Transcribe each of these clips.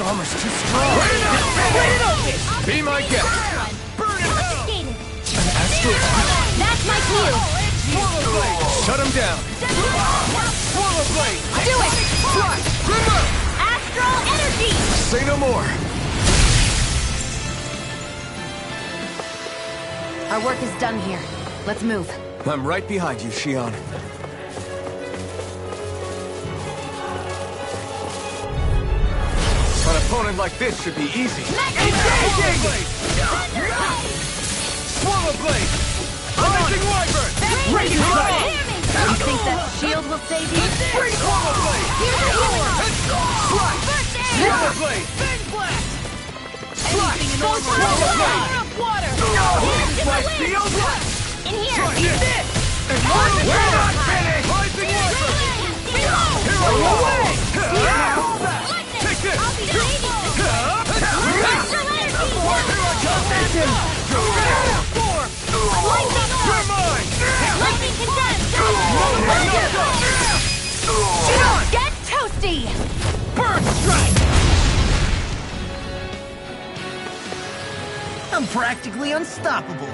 armor's too strong. Be my guest. Burn in hell! An astral... That's my cue! Swallow blade! Shut him down! Swallow blade! Do it! Fly! Remember! Astral energy! Say no more! Our work is done here. Let's move. I'm right behind you, Shion. An opponent like this should be easy. Engaging! Swallow blade! Rising wyvern! Ready to go! You think that shield will save you? Swallow blade! Swallow blade! Swallow blade! Water! My shield! In here! Eat this! And we're not finished! Rising wyvern! Hero away! Take this! I'll be the lady! Astral energy! You're mine! Lightning condensed! Get toasty! Burn strike! I'm practically unstoppable.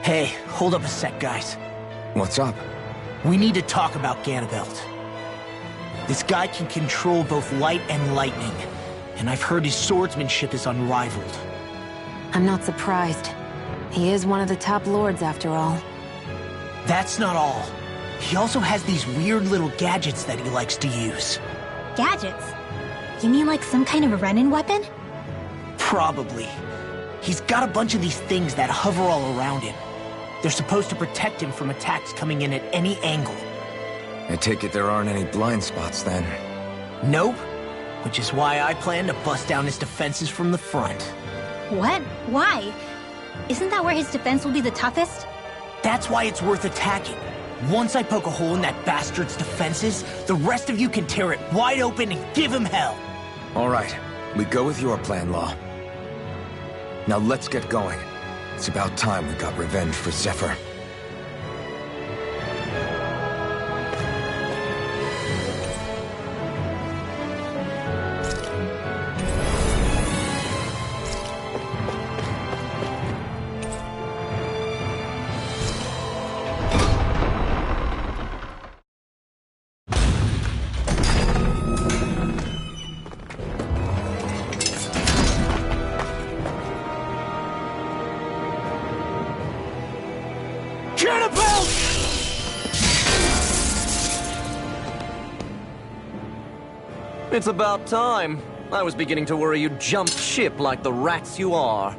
Hey, hold up a sec, guys. What's up? We need to talk about Ganabelt. This guy can control both light and lightning, and I've heard his swordsmanship is unrivaled. I'm not surprised. He is one of the top lords, after all. That's not all. He also has these weird little gadgets that he likes to use. Gadgets? You mean like some kind of a Renin weapon? Probably. He's got a bunch of these things that hover all around him. They're supposed to protect him from attacks coming in at any angle. I take it there aren't any blind spots, then. Nope. Which is why I plan to bust down his defenses from the front. What? Why? Isn't that where his defense will be the toughest? That's why it's worth attacking. Once I poke a hole in that bastard's defenses, the rest of you can tear it wide open and give him hell. All right, we go with your plan, Law. Now let's get going. It's about time we got revenge for Zephyr. It's about time. I was beginning to worry you jumped ship like the rats you are.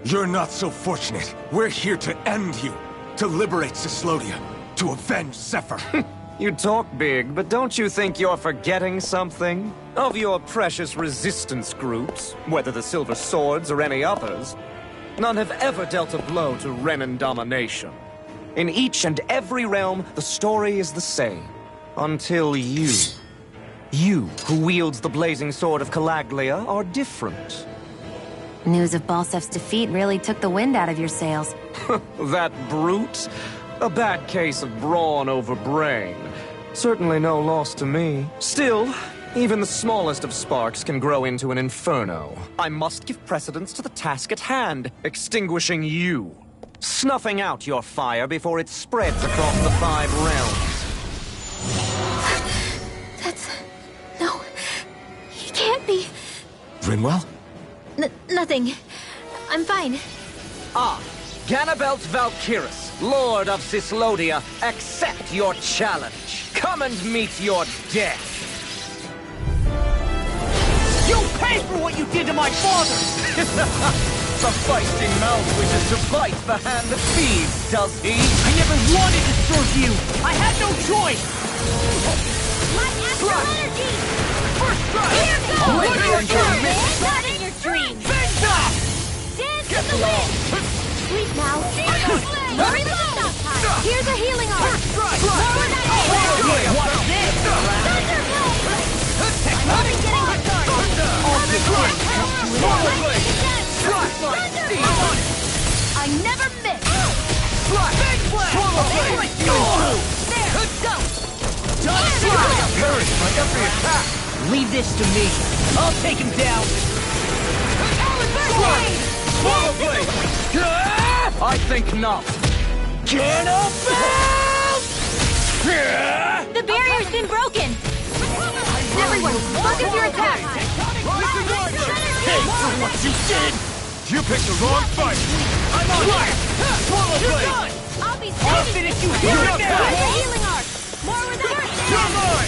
You're not so fortunate. We're here to end you. To liberate Cyslodia. To avenge Zephyr. You talk big, but don't you think you're forgetting something? Of your precious resistance groups, whether the Silver Swords or any others, none have ever dealt a blow to Renin domination. In each and every realm, the story is the same. Until you... You, who wields the blazing sword of Calaglia, are different. News of Balsef's defeat really took the wind out of your sails. That brute? A bad case of brawn over brain. Certainly no loss to me. Still, even the smallest of sparks can grow into an inferno. I must give precedence to the task at hand, extinguishing you. Snuffing out your fire before it spreads across the 5 realms. No, he can't be. Rinwell? Nothing. I'm fine. Ah, Ganabelt Valkyris, Lord of Cyslodia, accept your challenge. Come and meet your death. You'll pay for what you did to my father! The feisty mouth wishes to bite the hand that feeds, does he? I never wanted to serve you! I had no choice! My astral energy! First strike! Here goes! Lightning Sleep now. Hurry up! Here's a healing arm. Lower that head. What's this? I never miss. Leave this to me. I'll take him down. I think not. The barrier's been broken. Everyone, focus your attack. Hey, for what you did! You picked the wrong fight! I'm on fire! Swallow blade! I'll be I'll saving finish you. you here and now! Here's a healing arc. More with the first aid. You're mine!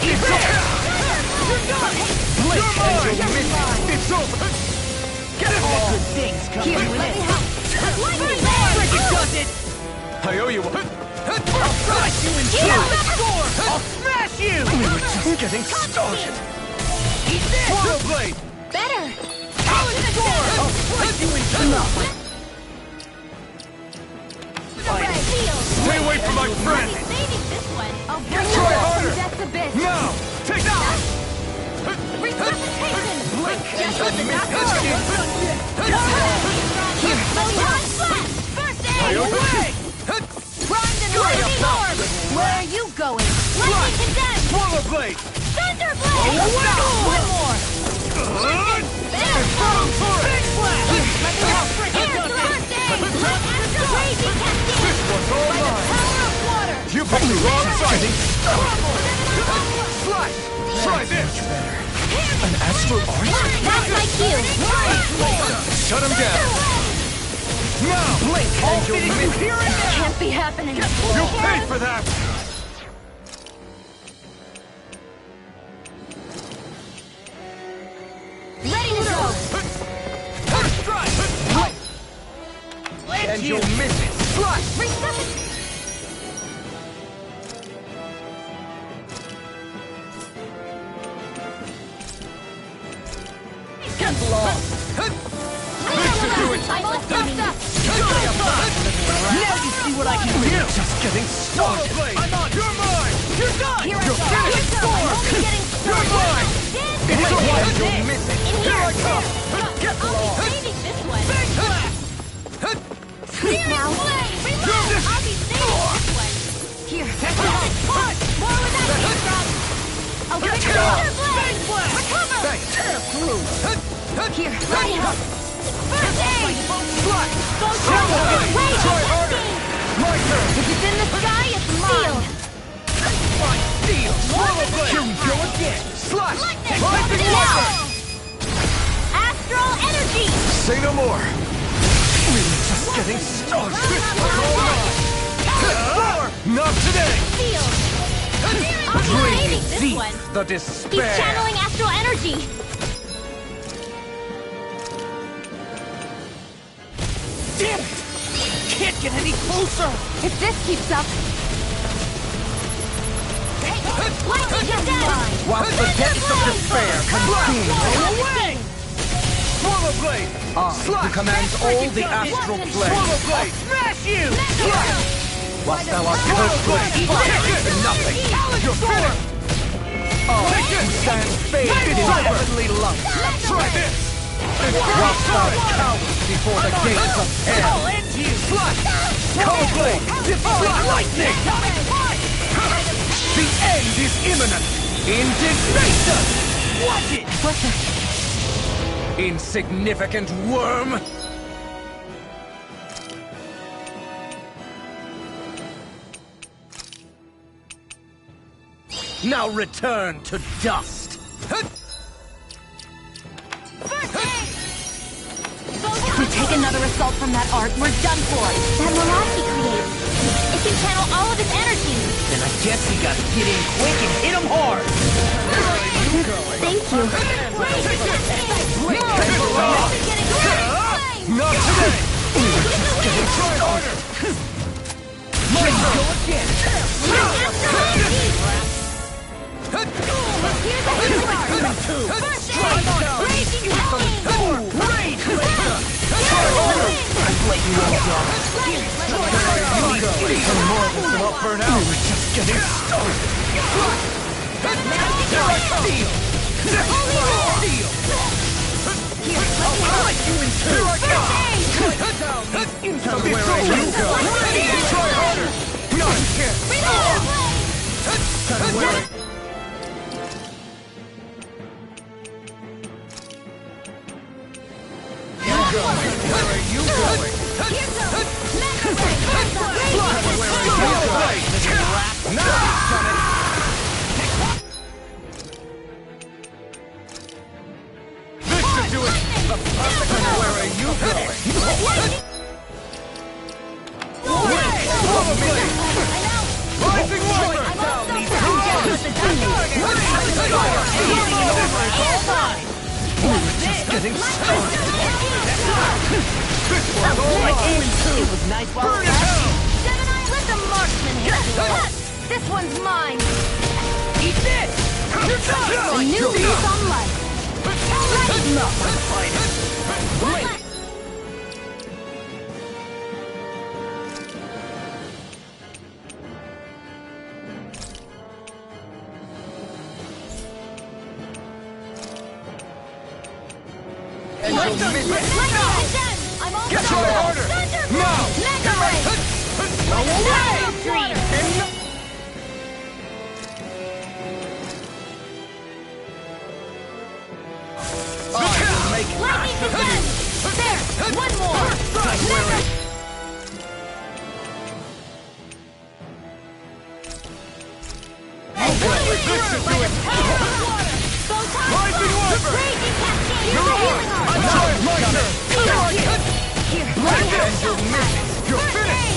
It's there! You're done! Blink and you'll miss it! It's over! Get it! All good things come Here, to an let me end! help. Lightning there. It does it! I owe you one. I'll crush you in two! I'll smash you! We were just getting started. Eat this! Swallow blade! Better. I'll slice you in two! Stay away from my friend! Saving this one. I'll bring Try you harder. from death's abyss. Now! Take that! Resuscitation. Just what the Miss doctor ordered. Here, one flat. First aid. Away! Primed and lightning orb. Where are you going? Lightning condemned. Swallow blade! Thunder blade. One more. There. Big Here, let me help. Here's the first aid. Astral raging cascade. This one's all By the mine! power of water. You picked the wrong fight! Slash! Try this! An astral arc? That's my cue. Shut him down! Now! Blink and you'll miss it! Can't be happening. You'll pay for that! Ready to go. First strike! And you'll miss it! Slash! Resuscitate. Get lost! This should do it! I'm all stuffed up. Now you see what I can do! Just getting started! Blade. I'm on! You're mine! You're done! Here I You're go. finished. I'm only getting You're started. mine! This It's is all right, it. you'll miss it! In Here I here. come! Get I'll be saving this one. Big blast! Sleep now. I'll be saving this one. Here. More with that heat drop. I'll give it to Thunder Blade. Recover. Thanks! Here. Let me help. First aid. Slash! Go Swallow blade! Wait. Try harder! My turn! If it's in the sky, it's mine. Fine steel! Swallow blade! Here we go again! Slash! Lightning. Rising Now. water! Astral energy. Say no more! We were just getting started! This was all mine! Not today! Seal. I'll be saving this Deep one. the He's despair! channeling astral energy. Damn it! Can't get any closer! If this keeps up... Lightning condemned! While the depths of despair consume Away! Swallow blade! Who commands all the astral plane! Swallow blade! Smash you! Whilst thou art cursed with fire and nothing! You're finished! You stand faded in heavenly light! Try this! Whilst thou cowers before the gates of hell! I'll end you! Cold blade! Divine lightning! The end is imminent! Indignation! Watch it! Insignificant worm! Now return to dust! If we take another assault from that arc, we're done for. That mirage he creates. It can channel all of his energy. Then I guess we gotta get in quick and hit him hard! Thank you. Not today! Try harder! Here we go again! Here's a healing arc. First aid. Raging lightning. Rage! System all burnt out. We're just getting started. Here I come! Steel! I'll cut you in two! Here I come! Head down! Tell me where you go! Try harder! Not again! Tell me where Where are you going? This should do it! The perfect where are you going? Rising Wiper! Just getting started! This one's all mine! It was nice while Burn it down! Gemini, let the marksman handle it. This one's mine. Eat this! You're done! A new lease on life. Lighten up, my fighter! Wait! Get your order! Now! Lightning descend! There! One more! Rising Wiper! And you'll miss it! You're finished!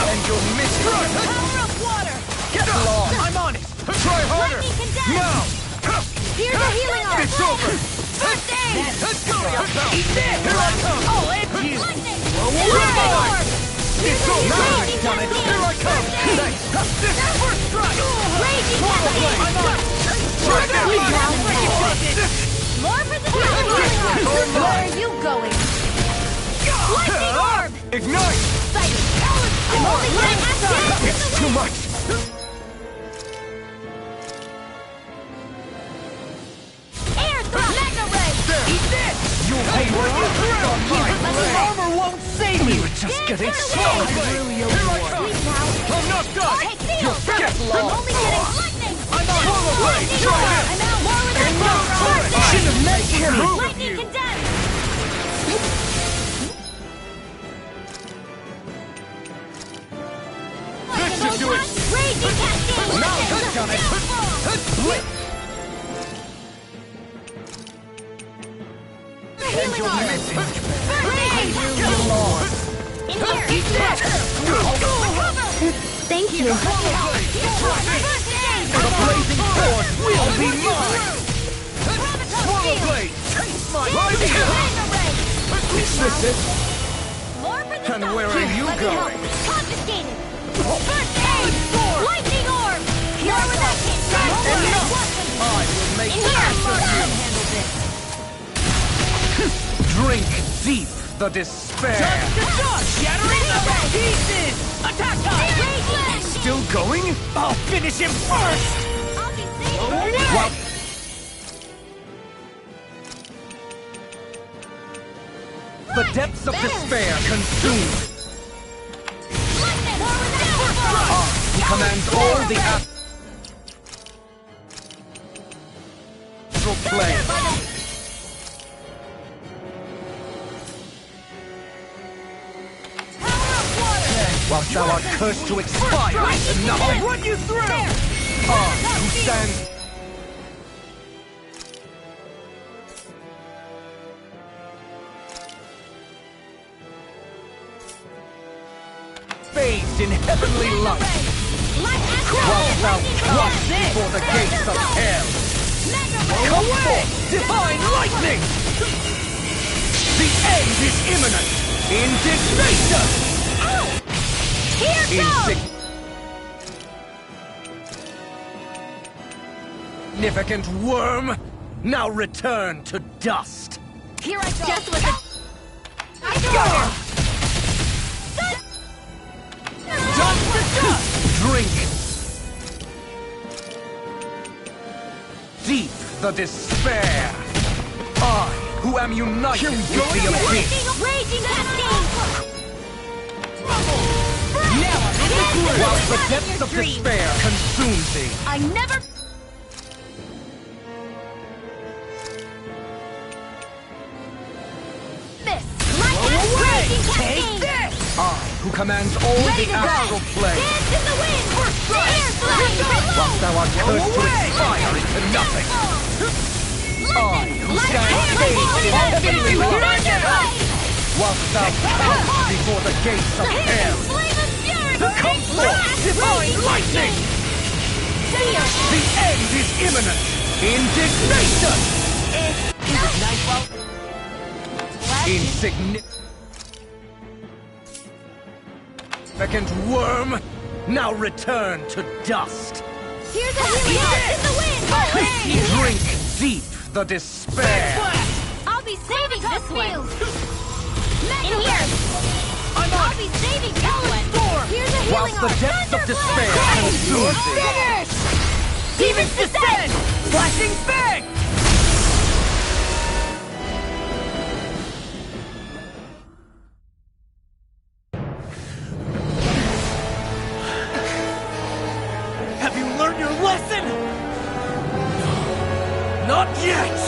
And you'll miss it! Get along! I'm on it! Try harder! Now! Here's a healing arm! It's over! First aid! Eat this! Here I come! Oh, and you! Lightning! It's over! Now I've done it! Here I come! Thanks! This first strike! Raging I'm on it! Try this! More for the healing arm! Where are you going? Lightning orb! Ignite! I'm only getting half It's too much! Air thrust! Mega ray! Eat this! You'll pay for it! On my blade! armor won't save We you! were just getting Turn started! away. Here I come! Please now. I'm not done! Take field! You're get I'm lost! only getting lightning! I'm on the blade! Lightning Try orb! this! I'm out more with that And now power! for it! First Should aid! have mentioned moving Lightning you! condensed! This should do it! Raging cascade! Now you've done it! Blip! And you'll miss it! Get lost! In here! Thank you. The blazing sword will be mine! Swallow blade! Taste my rising Is this it? And where are you going? Confiscated! First aid! Lightning orb! More with that kid! I will make In here! ass of you! Drink deep the despair! Shattering the pieces! Attack time! Still going? I'll finish him first! I'll be safe! Well, the depths of despair consume. Lightning! More with that He commands all the astral plane. Whilst thou art cursed to expire, enough! I'll run you through! Who stands? Bathed in heavenly light, whilst thou comes before the gates of hell. Come forth, divine lightning! The end is imminent! Indignation! Here goes! Insignificant worm! Now return to dust! Here I go! Just with the... the despair. I, who am united with the abyss. Raging cascade! Whilst the depths of despair consume thee. I never... Miss! Like raging cascade! I, who commands all Ready the to go. astral plane. Dance in the wind! Air flame! Whilst thou art cursed to expire into nothing. I, who stand caged in heavenly light. Whilst thou cowers before the gates of hell. Come forth, divine lightning! The end is imminent! Indignation! Insignificant worm, now return to dust! Here's a healing arc in the wind! Drink deep the despair! I'll be saving this one! In here! I'll be saving this one! Here's a healing Whilst the arc! depths of despair consume thee! Demons descend! Flashing bang! Have you learned your lesson? No, not yet!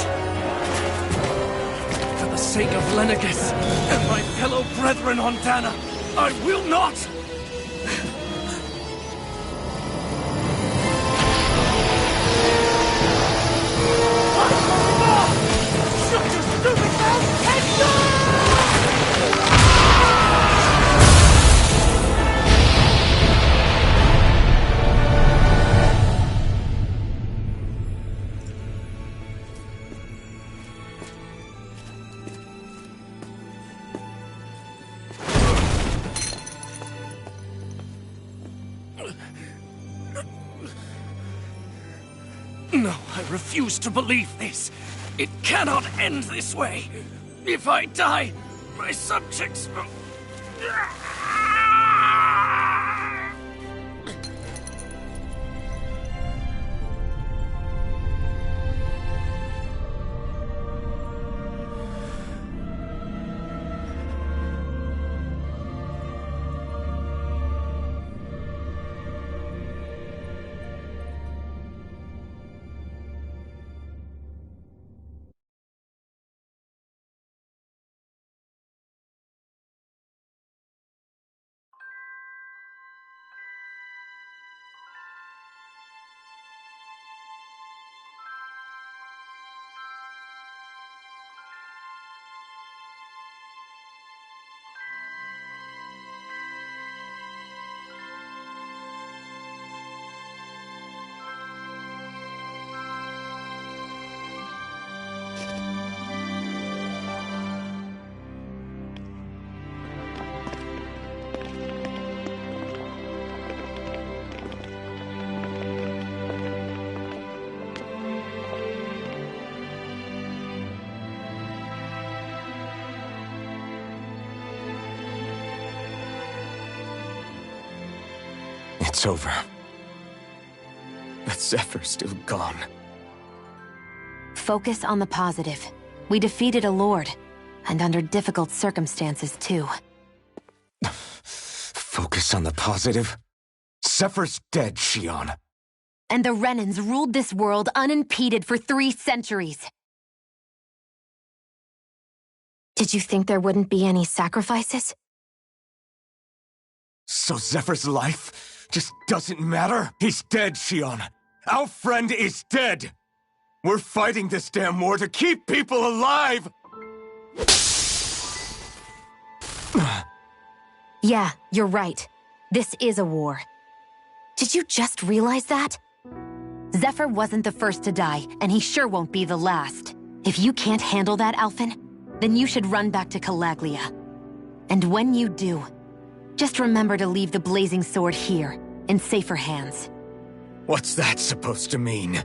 For the sake of Lenegus and my fellow brethren on Dana, I will not! Shut your stupid mouth and go! No, I refuse to believe this. It cannot end this way. If I die, my subjects will... It's over. But Zephyr's still gone. Focus on the positive. We defeated a lord, and under difficult circumstances, too. Focus on the positive? Zephyr's dead, Shion. And the Renans ruled this world unimpeded for 3 centuries. Did you think there wouldn't be any sacrifices? So Zephyr's life just doesn't matter? He's dead, Shion. Our friend is dead. We're fighting this damn war to keep people alive! Yeah, you're right. This is a war. Did you just realize that? Zephyr wasn't the first to die, and he sure won't be the last. If you can't handle that, Alphen, then you should run back to Calaglia. And when you do, just remember to leave the blazing sword here, in safer hands. What's that supposed to mean?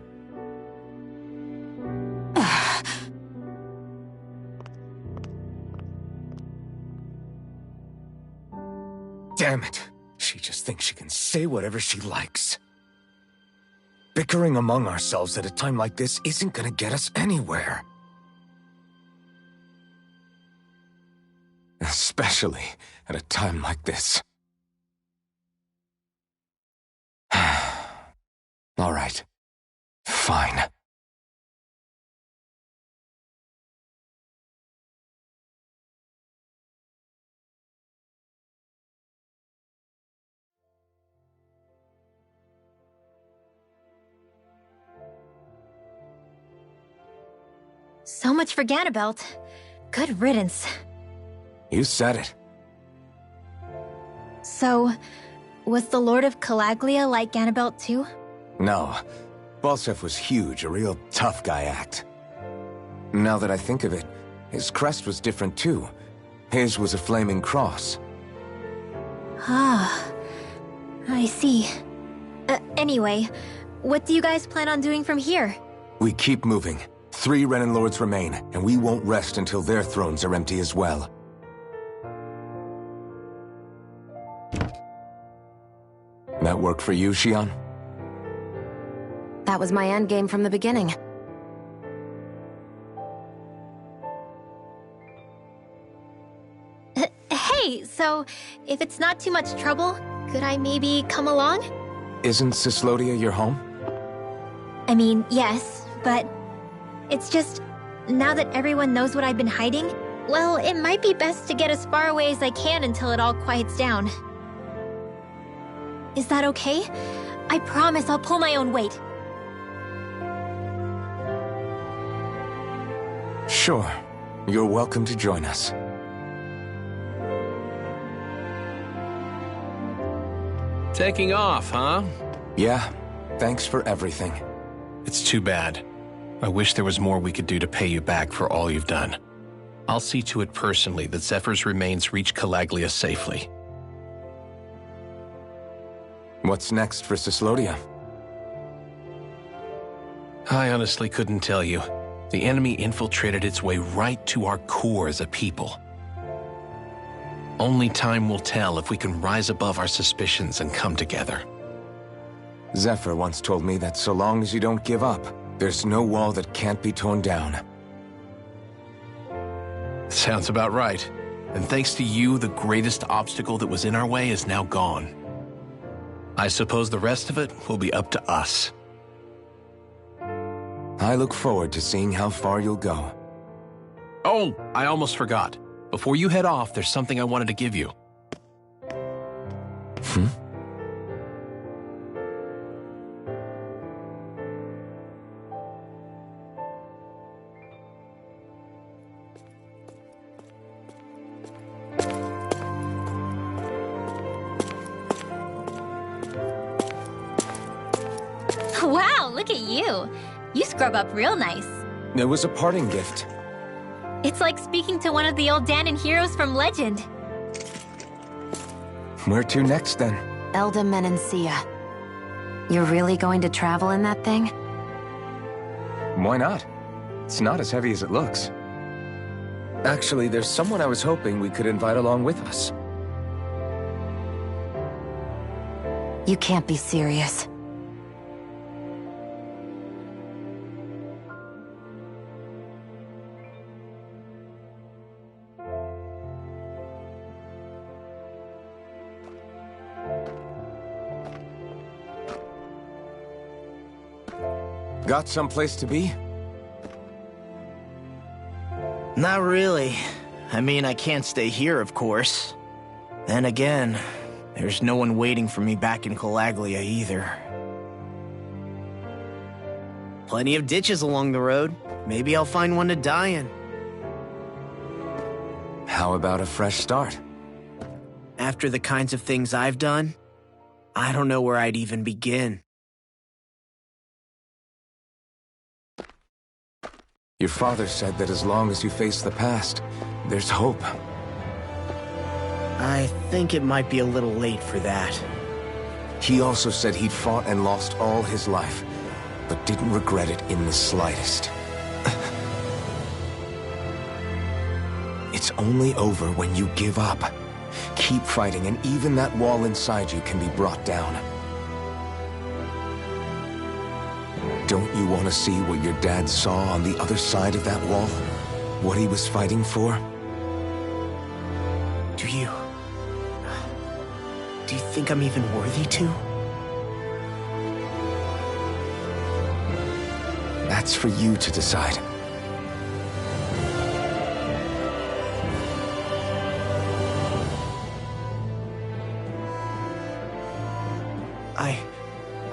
Damn it. She just thinks she can say whatever she likes. Bickering among ourselves at a time like this isn't gonna get us anywhere. Especially at a time like this. All right. Fine. So much for Ganabelt. Good riddance. You said it. So, was the Lord of Calaglia like Ganabelt too? No. Balsef was huge, a real tough guy act. Now that I think of it, his crest was different too. His was a flaming cross. Ah, I see. Anyway, what do you guys plan on doing from here? We keep moving. 3 Renin Lords remain, and we won't rest until their thrones are empty as well. That work for you, Xion? That was my endgame from the beginning. Hey, so if it's not too much trouble, could I maybe come along? Isn't Cyslodia your home? I mean, yes, but it's just, now that everyone knows what I've been hiding, well, it might be best to get as far away as I can until it all quiets down. Is that okay? I promise I'll pull my own weight. Sure. You're welcome to join us. Taking off, huh? Yeah. Thanks for everything. It's too bad. I wish there was more we could do to pay you back for all you've done. I'll see to it personally that Zephyr's remains reach Calaglia safely. What's next for Cyslodia? I honestly couldn't tell you. The enemy infiltrated its way right to our core as a people. Only time will tell if we can rise above our suspicions and come together. Zephyr once told me that so long as you don't give up, there's no wall that can't be torn down. Sounds about right. And thanks to you, the greatest obstacle that was in our way is now gone. I suppose the rest of it will be up to us. I look forward to seeing how far you'll go. Oh, I almost forgot. Before you head off, there's something I wanted to give you. Wow, look at you. You scrub up real nice. It was a parting gift. It's like speaking to one of the old Danon heroes from legend. Where to next, then? Elda Menancia. You're really going to travel in that thing? Why not? It's not as heavy as it looks. Actually, there's someone I was hoping we could invite along with us. You can't be serious. Got someplace to be? Not really. I mean, I can't stay here, of course. Then again, there's no one waiting for me back in Calaglia either. Plenty of ditches along the road. Maybe I'll find one to die in. How about a fresh start? After the kinds of things I've done, I don't know where I'd even begin. Your father said that as long as you face the past, there's hope. I think it might be a little late for that. He also said he'd fought and lost all his life, but didn't regret it in the slightest. It's only over when you give up. Keep fighting, and even that wall inside you can be brought down. Don't you want to see what your dad saw on the other side of that wall? What he was fighting for? Do you think I'm even worthy to? That's for you to decide.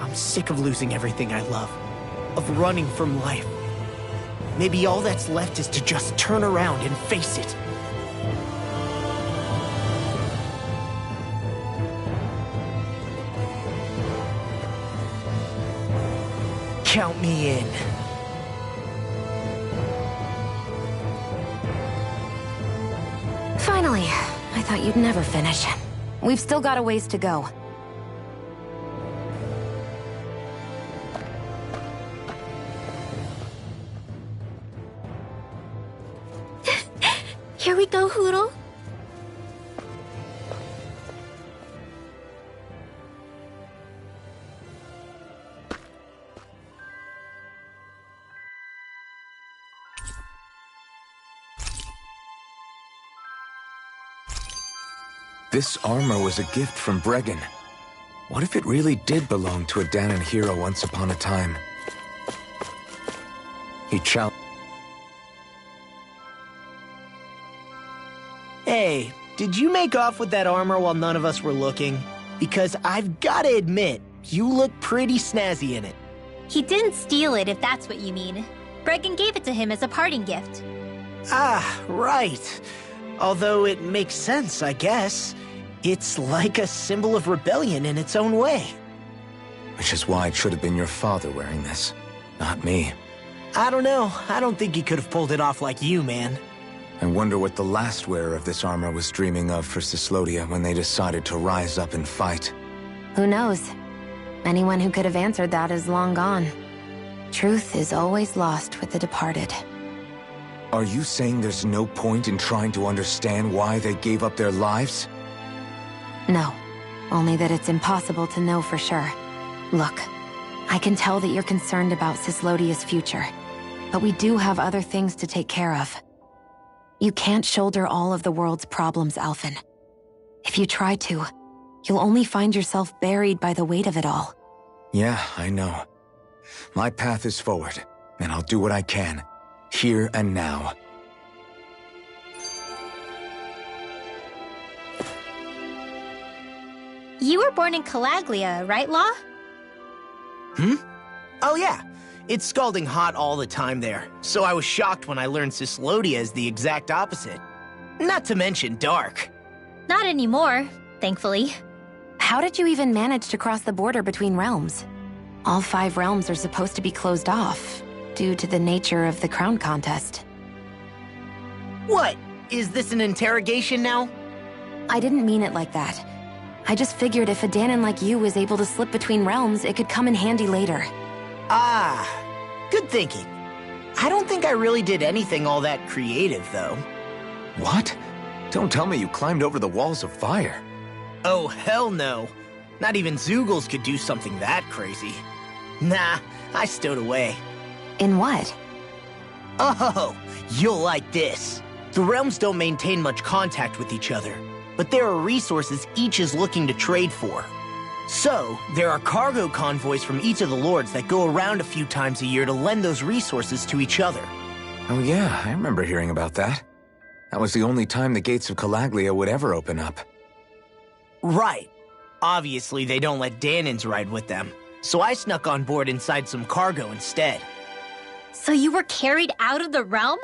I'm sick of losing everything I love, of running from life. Maybe all that's left is to just turn around and face it. Count me in. Finally, I thought you'd never finish. We've still got a ways to go. Here we go, Hoodle. This armor was a gift from Bregan. What if it really did belong to a Danon hero once upon a time? He challenged... Hey, did you make off with that armor while none of us were looking? Because I've gotta admit, you look pretty snazzy in it. He didn't steal it, if that's what you mean. Bregan gave it to him as a parting gift. Ah, right. Although it makes sense, I guess. It's like a symbol of rebellion in its own way. Which is why it should have been your father wearing this, not me. I don't know. I don't think he could have pulled it off like you, man. I wonder what the last wearer of this armor was dreaming of for Cyslodia when they decided to rise up and fight. Who knows? Anyone who could have answered that is long gone. Truth is always lost with the departed. Are you saying there's no point in trying to understand why they gave up their lives? No, only that it's impossible to know for sure. Look, I can tell that you're concerned about Cyslodia's future, but we do have other things to take care of. You can't shoulder all of the world's problems, Alphen. If you try to, you'll only find yourself buried by the weight of it all. Yeah, I know. My path is forward, and I'll do what I can, here and now. You were born in Calaglia, right, Law? Oh yeah, it's scalding hot all the time there, so I was shocked when I learned Cyslodia is the exact opposite. Not to mention dark. Not anymore, thankfully. How did you even manage to cross the border between realms? All 5 realms are supposed to be closed off, due to the nature of the crown contest. What? Is this an interrogation now? I didn't mean it like that. I just figured if a Danon like you was able to slip between realms, it could come in handy later. Ah, good thinking. I don't think I really did anything all that creative, though. What? Don't tell me you climbed over the walls of fire. Oh, hell no. Not even Zoogles could do something that crazy. Nah, I stowed away. In what? Oh, you'll like this. The realms don't maintain much contact with each other, but there are resources each is looking to trade for. So, there are cargo convoys from each of the lords that go around a few times a year to lend those resources to each other. Oh yeah, I remember hearing about that. That was the only time the gates of Calaglia would ever open up. Right. Obviously, they don't let Danons ride with them, so I snuck on board inside some cargo instead. So you were carried out of the realm?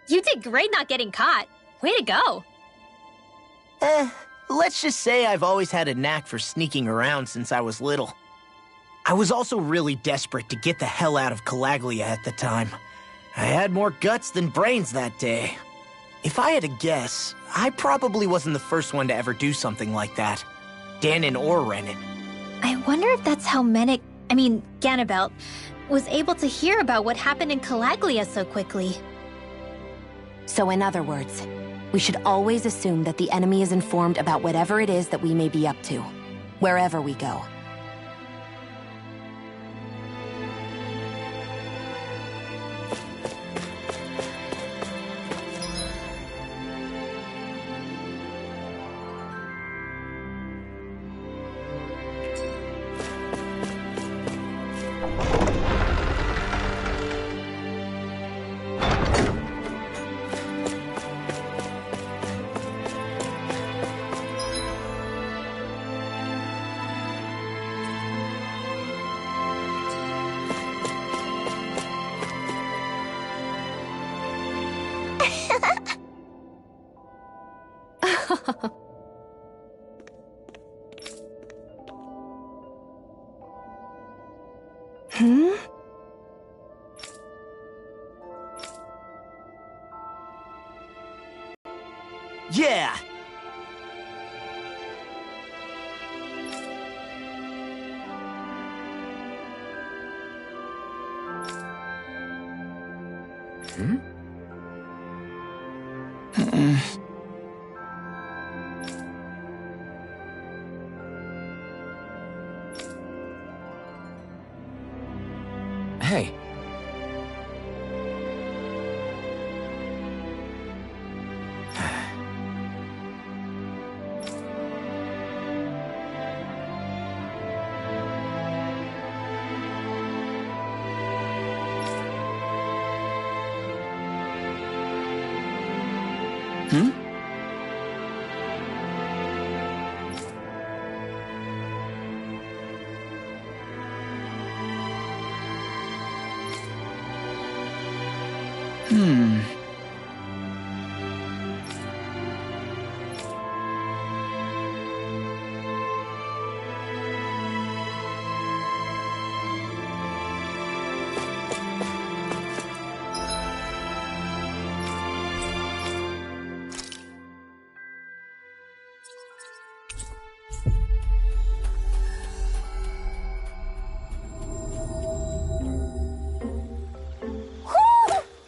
You did great not getting caught. Way to go. Let's just say I've always had a knack for sneaking around since I was little. I was also really desperate to get the hell out of Calaglia at the time. I had more guts than brains that day. If I had to guess, I probably wasn't the first one to ever do something like that. Danon or Renan. I wonder if that's how Ganabelt, was able to hear about what happened in Calaglia so quickly. So in other words, we should always assume that the enemy is informed about whatever it is that we may be up to, wherever we go. Yeah! Hey.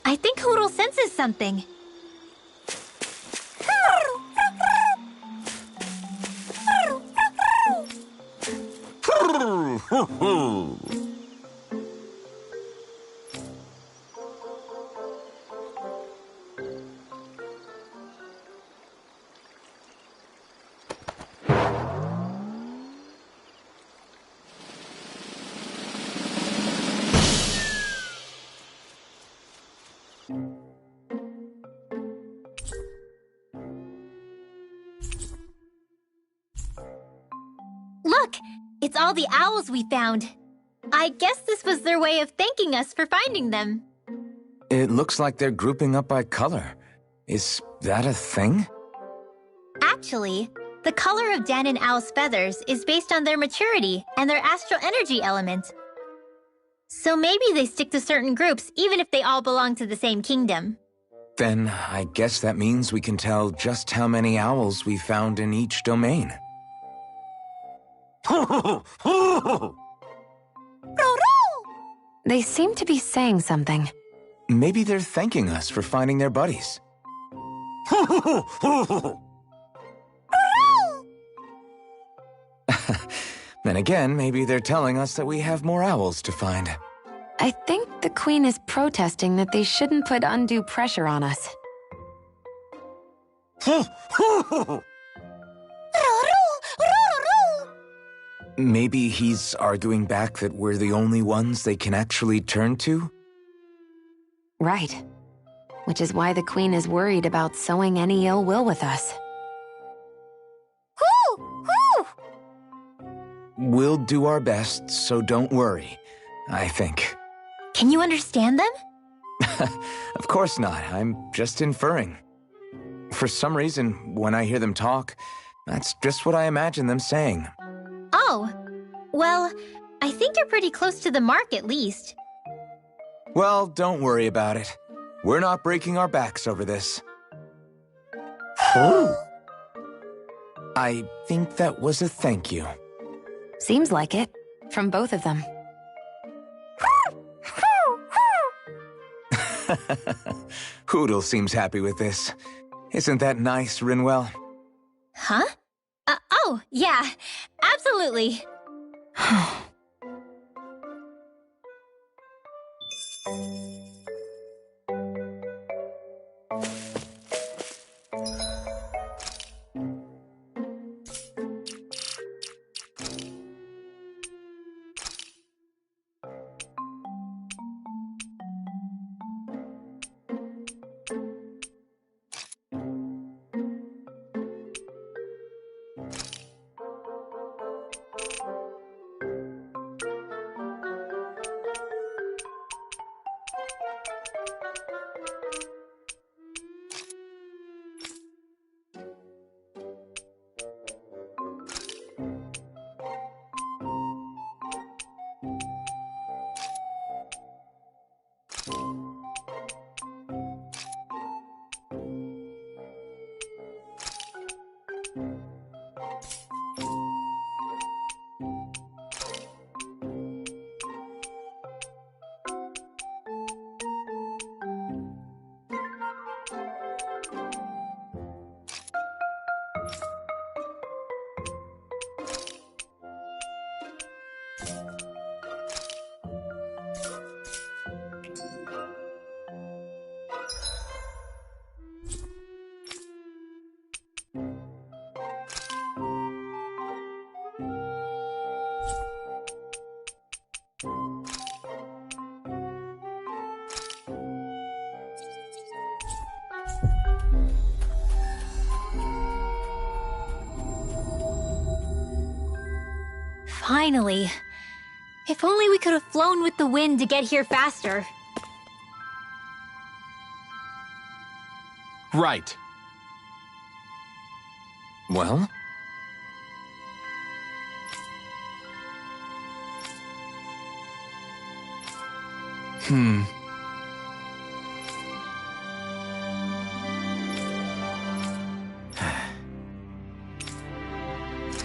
I think Hoodle senses something. Look! It's all the owls we found. I guess this was their way of thanking us for finding them. It looks like they're grouping up by color. Is that a thing? Actually, the color of Dan and Owl's feathers is based on their maturity and their astral energy element. So maybe they stick to certain groups even if they all belong to the same kingdom. Then I guess that means we can tell just how many owls we found in each domain. They seem to be saying something. Maybe they're thanking us for finding their buddies. Then again, maybe they're telling us that we have more owls to find. I think the Queen is protesting that they shouldn't put undue pressure on us. Maybe he's arguing back that we're the only ones they can actually turn to? Right. Which is why the Queen is worried about sowing any ill will with us. We'll do our best, so don't worry, I think. Can you understand them? Of course not, I'm just inferring. For some reason, when I hear them talk, that's just what I imagine them saying. Oh, well, I think you're pretty close to the mark at least. Well, don't worry about it. We're not breaking our backs over this. I think that was a thank you. Seems like it. From both of them. Hoodle seems happy with this. Isn't that nice, Rinwell? Huh? Oh, yeah, absolutely. Finally. If only we could have flown with the wind to get here faster. Right. Well?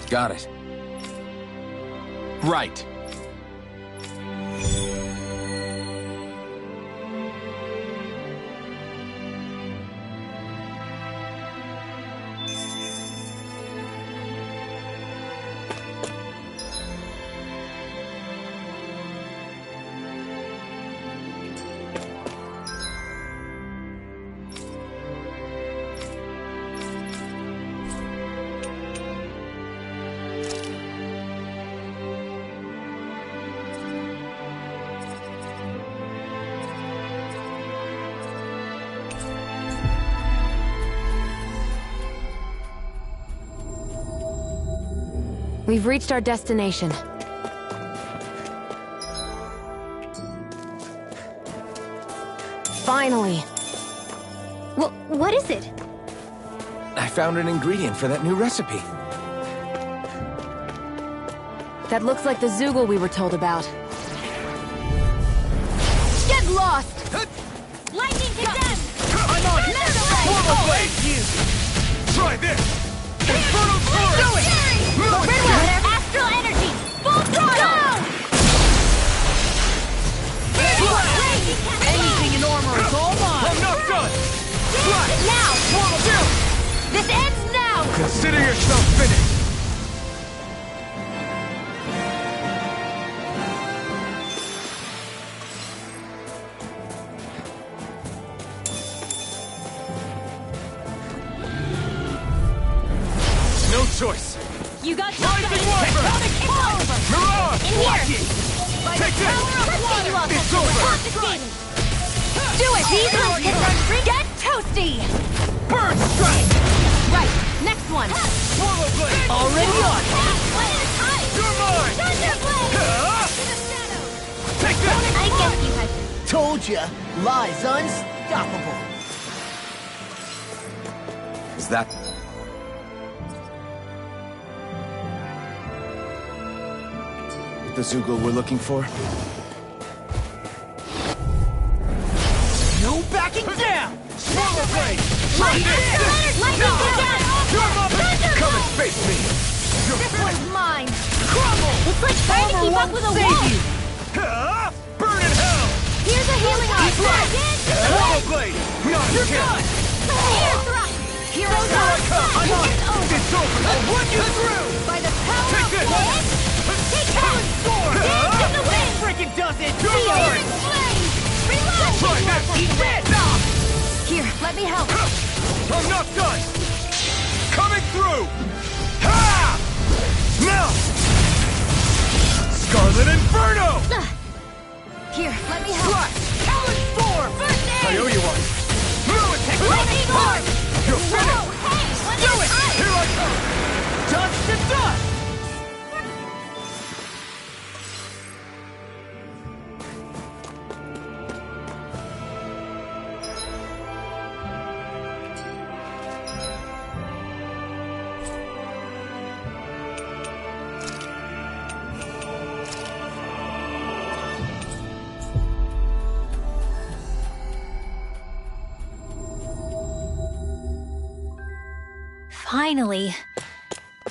Got it. Right. We've reached our destination. Finally! What is it? I found an ingredient for that new recipe. That looks like the Zoogle we were told about. Get lost! Lightning condemned! I'm on it! Forward blade! Try this! Inferno Torrent! Do it! Astral energy! Full throttle! Anything in armor is all mine! I'm not done! Now! Chill! This ends now! Consider yourself finished! No choice! You got Rising Wyvern! Mirage! In here! Take this! It's over! Do it! These ones get toasty! Burn strike! Right, next one! Swallow blade! Already on! You're mine! Take this! I guess you had... Told ya, Lie's unstoppable. Is that... the Zoogle we're looking for? No backing down! Swallow blade! Lightning condemned! You're my... Come and face me! This one's mine! Crumble! It's like trying to keep up with a wall! Burn in hell! Here's a healing arm! Swallow blade! Not a chance! Heroes Here I are come! I'm on it! over! It's over! I'll run you through! By the power Take of this! wind! Take that! Dance in the wind! Freaking does it! You're mine! Flame! Reload! Try this! Eat this! Here, let me help. I'm not done! Coming through! Ha! Now! Scarlet Inferno! Here, let me help. Slash! Talon Storm! First I aid! owe you one! Lunatic! Lightning orb! You're finished! Whoa, hey! One Do at a it! time! Here I come! Dust to dust! Finally.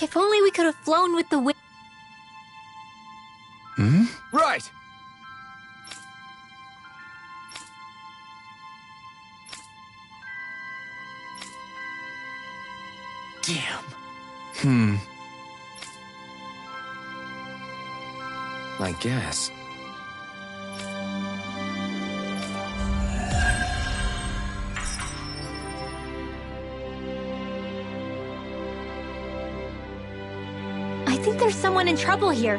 If only we could have flown with the wind. Right! Damn. I guess. I think there's someone in trouble here.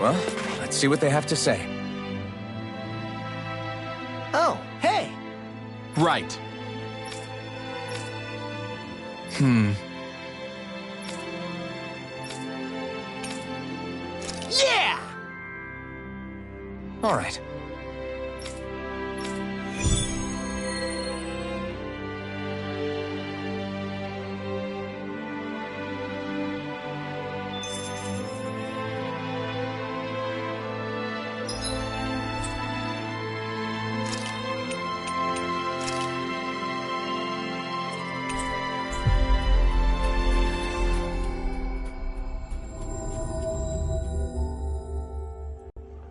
Well, let's see what they have to say. Oh, hey! Right. All right.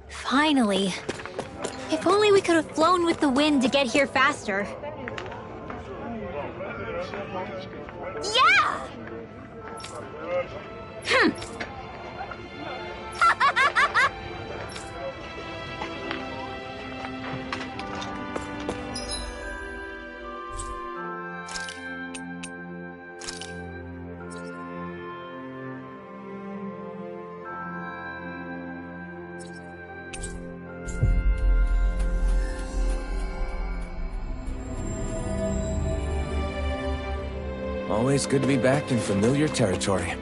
Finally. If only we could have flown with the wind to get here faster. Yeah! Always good to be back in familiar territory.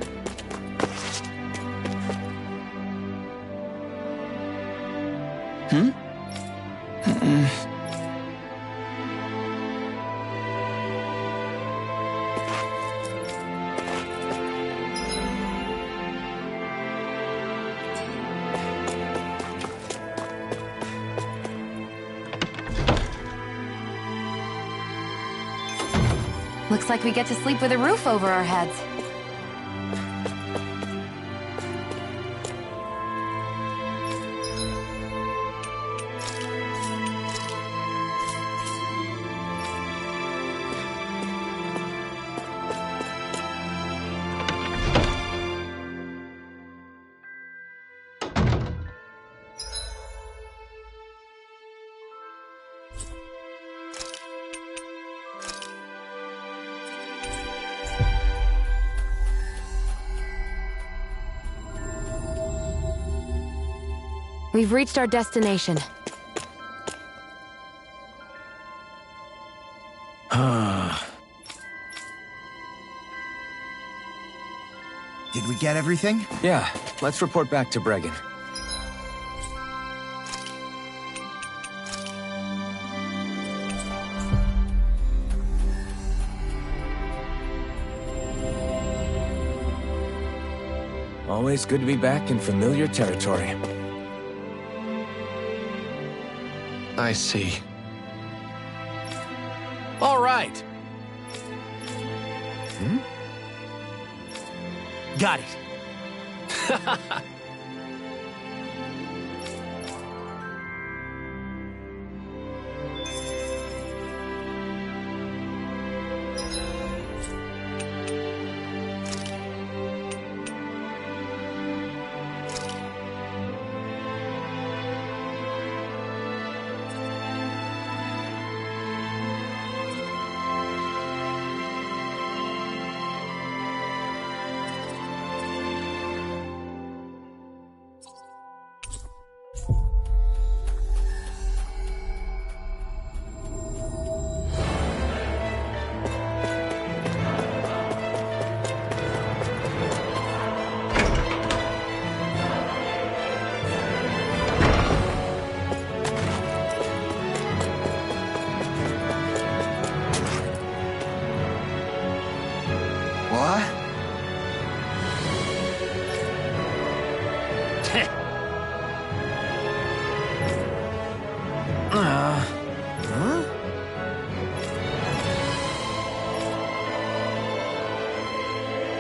Looks like we get to sleep with a roof over our heads. We've reached our destination. Did we get everything? Yeah, let's report back to Bregan. Always good to be back in familiar territory. I see. All right. Got it.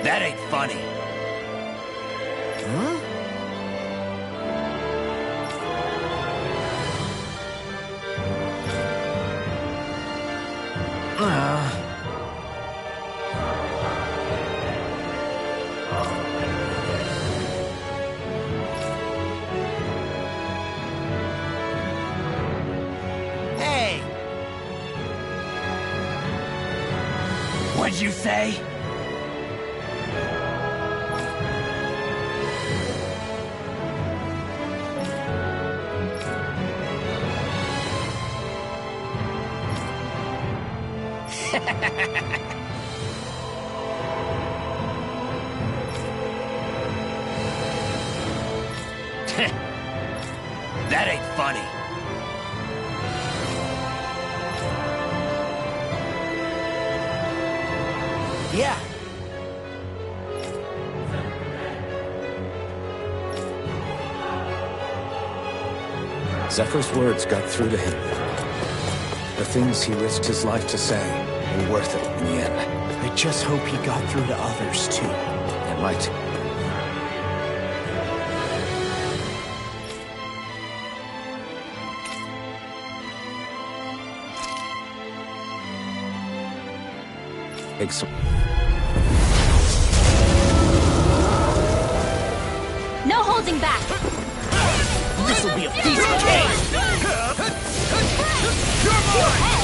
That ain't funny. Huh? Hey! What'd you say? That ain't funny. Yeah. Zephyr's words got through to him. The things he risked his life to say were worth it in the end. I just hope he got through to others, too. It might. No holding back! This'll be a piece of cake! You're mine!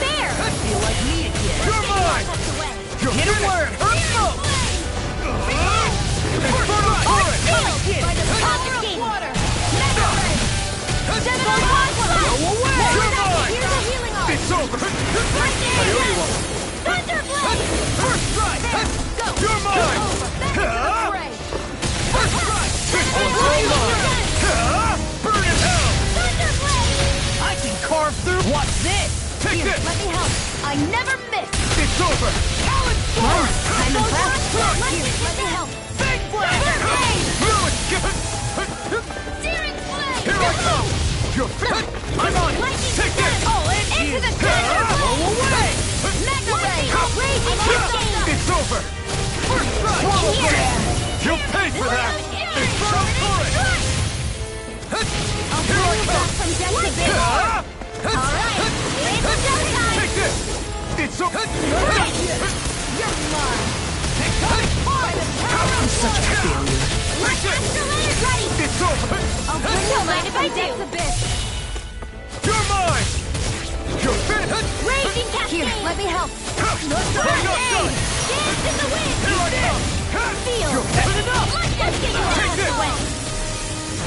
Fair! Feel like me again. You're mine! You're Hit a word! Smoke! Infernal Torrent! By the power of water! Go away! You're mine! Here's a healing arm! It's over! I owe you one! Thunderblade! First strike! Go! You're mine! First strike! It's all mine! Burn in hell! Thunderblade! I can carve through. What's this? Take Here, this! let me help. I never miss. It's over! Talon Storm! I'm impressed. Here, let me help. Big blade! Blade! No, it's good! Searing blade! Here I come! You're fit! I'm on it! Lightning Take this! strike! All in! Into the center! Blow away! Mega ray! Raging blade! It's over! First strike! Here! You'll pay for that! Infernal Torrent! I'll pull you back from death to big. All right, label death time. Take this! It's over! You're mine. By the power of Such a failure. my astral is ready. It's over! I'll bring you mind if I do. You're mine! You're finished! Raging cascade. Here, let me help. I'm not done! Dance in the wind. Here I come! Feel. You're had enough! Let's get you Take out this! of the way.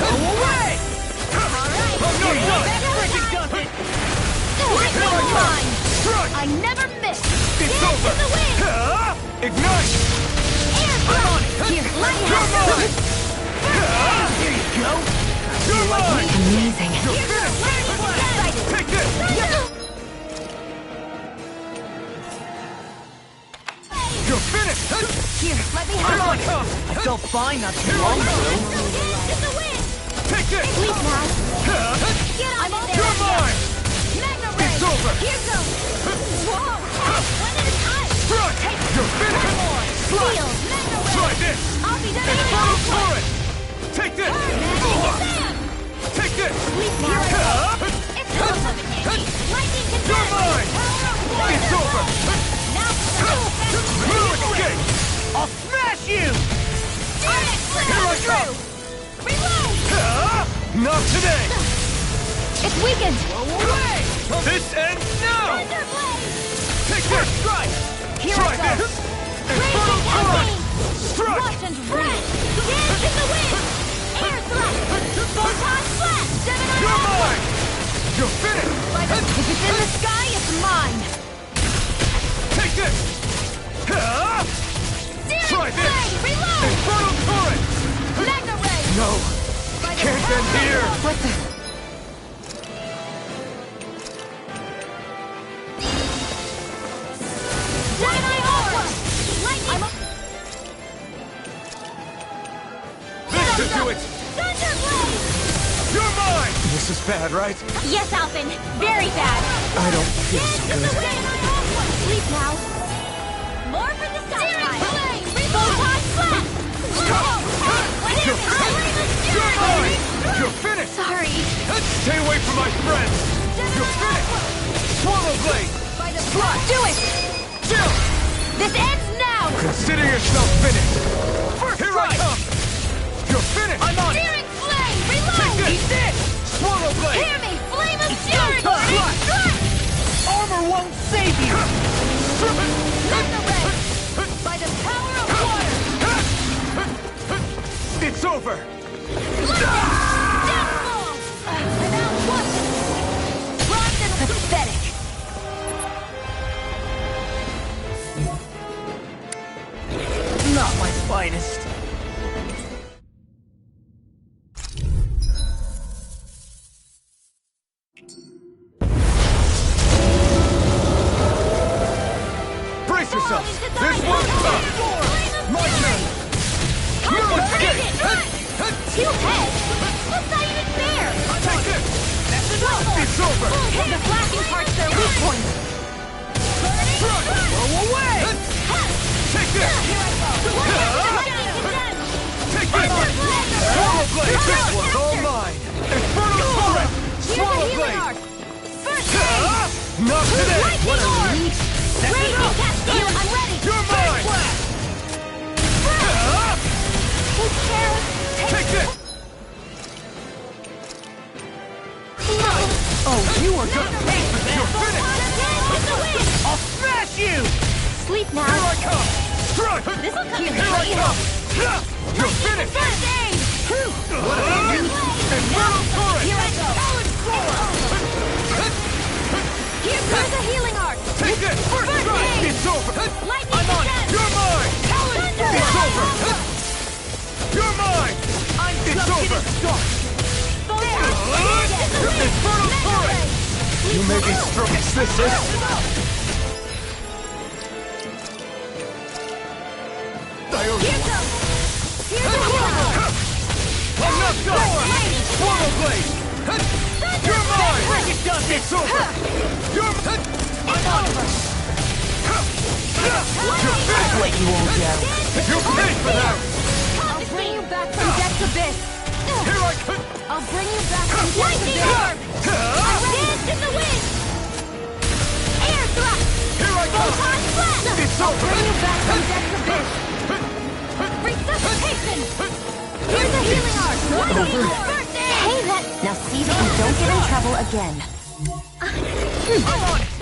Go away! All right. I'm not done! Freaking does it. Lightning line. Strike! I never miss. It's Dance over! in the wind. Ignite! Air I'm on it! Here, let me You're help. mine! Here you go. You're mine! Amazing. You're Here's a finished! lightning blast. Take this! You're finished! Here, let me Here I help. come! I felt fine not too Here long I ago. come! Dance in the wind. Take this! Please now. Get on in there. You're mine! Magna ray. It's over! Here goes. Whoa. One at a time. Strike! You're finished! Feel. Magna ray. Try this! I'll be done. Infernal Torrent! Take this! Sam. Take this! Please now. It's awesome. Lightning can You're mine! It's over! Now. No escape! I'll smash you! Here I come! Reload. Not today! It's weakened. Away! This ends now! Take this! Strike! Here Try I go. this! Infernal Torrent! Strike! Rush and rage. Dance in the wind. Air thrust. Photon flash. Gemini You're alpha. mine! You're finished! If it's in the sky, it's mine. Take this! Try Searing this! blade. Reload. Infernal Torrent! Magna ray. No! By the Can't power end of here! love. What the? Gemini alpha. Lightning. This should do it! Thunderblade. You're mine! This is bad, right? Yes, Alphen. Very bad. I don't feel so Dance in the good. wind. Sleep now. More for the sky. Photon flash. You're mine! You're finished! Sorry. Stay away from my friends! You're finished! Swallow Blade! Do it. Jill! This ends now. Consider yourself finished! Here I come! You're finished! I'm on it! Searing flame. Take Reload. this! Eat this! Swallow Blade! Hear me. Flame of fury. time. Strike. Armor won't save you! Magna ray. By the power of water. It's over! Death blow. Without weapon. Bronze and pathetic. Not my finest. yourself! This one's tough! My turn! No escape! Two heads? That's not even fair! Take this! It's over! The flashing part's their weak point! Throw away! Take this! Take this! Swallow blade! This one's all mine! Inferno torrent! Swallow blade! Not today! What a relief! I'm ready! You're mine! Take this! Oh, you are gonna pay for that! You're finished! I'll smash you! Sleep now. Here I come! Strike! This'll come in Here I handy. come! You're finished! First aid! What a relief! Inferno torrent! Here I go! Here goes a healing arc! Take this! First strike! It's over! Lightning I'm on! descent. You're mine! It's over! You're mine! It's over! Inferno torrent! You may be strong as this is! I'm not done! Swallow blade! You're mine! It's over! You're I'm on! You're finished! Let you all down. You'll pay for that! I'll bring you back from death's abyss! Here I come! I'll bring you back from death's abyss! Dance in the wind! Air thrust! Here I come! Photon blast! It's I'll over! bring you back from death's abyss! Resuscitation! Here's a healing arc! First aid! Hey, that... Now see that you don't get in trouble again. I'm on it!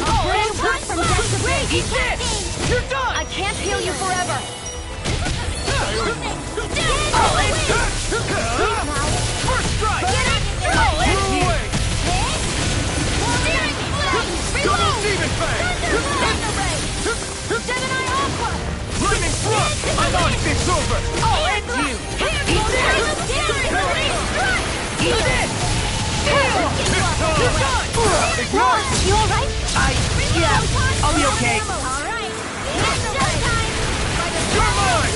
I'll bring you back from death's abyss! Eat this! You're done! I can't heal you forever! First strike! Throw away! Double demon fang! Lightning thrust! I'm on it! It's over! I'll end you! Eat this! Eat this! You're done! Ignore it! You alright? Yeah, I'll be okay. Alright. You're mine!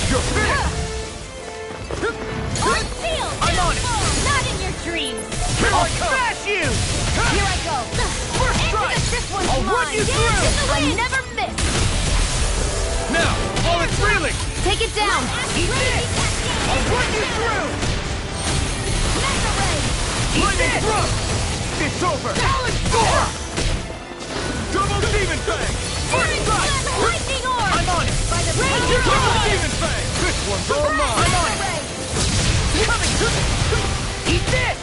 You're finished! I'm on it! Not in your dreams! Here I come! Smash you! Here I go! First strike! This one's I'll run mine! you through! I never miss! Now, while it's reeling! Take it down! Eat this! I'll run you through! Lightning thrust! It's over! Double demon fang! First strike! Lightning orb! I'm on it! Ranger Double Blade! demon fang! This one's all mine! I'm on it! Eat this!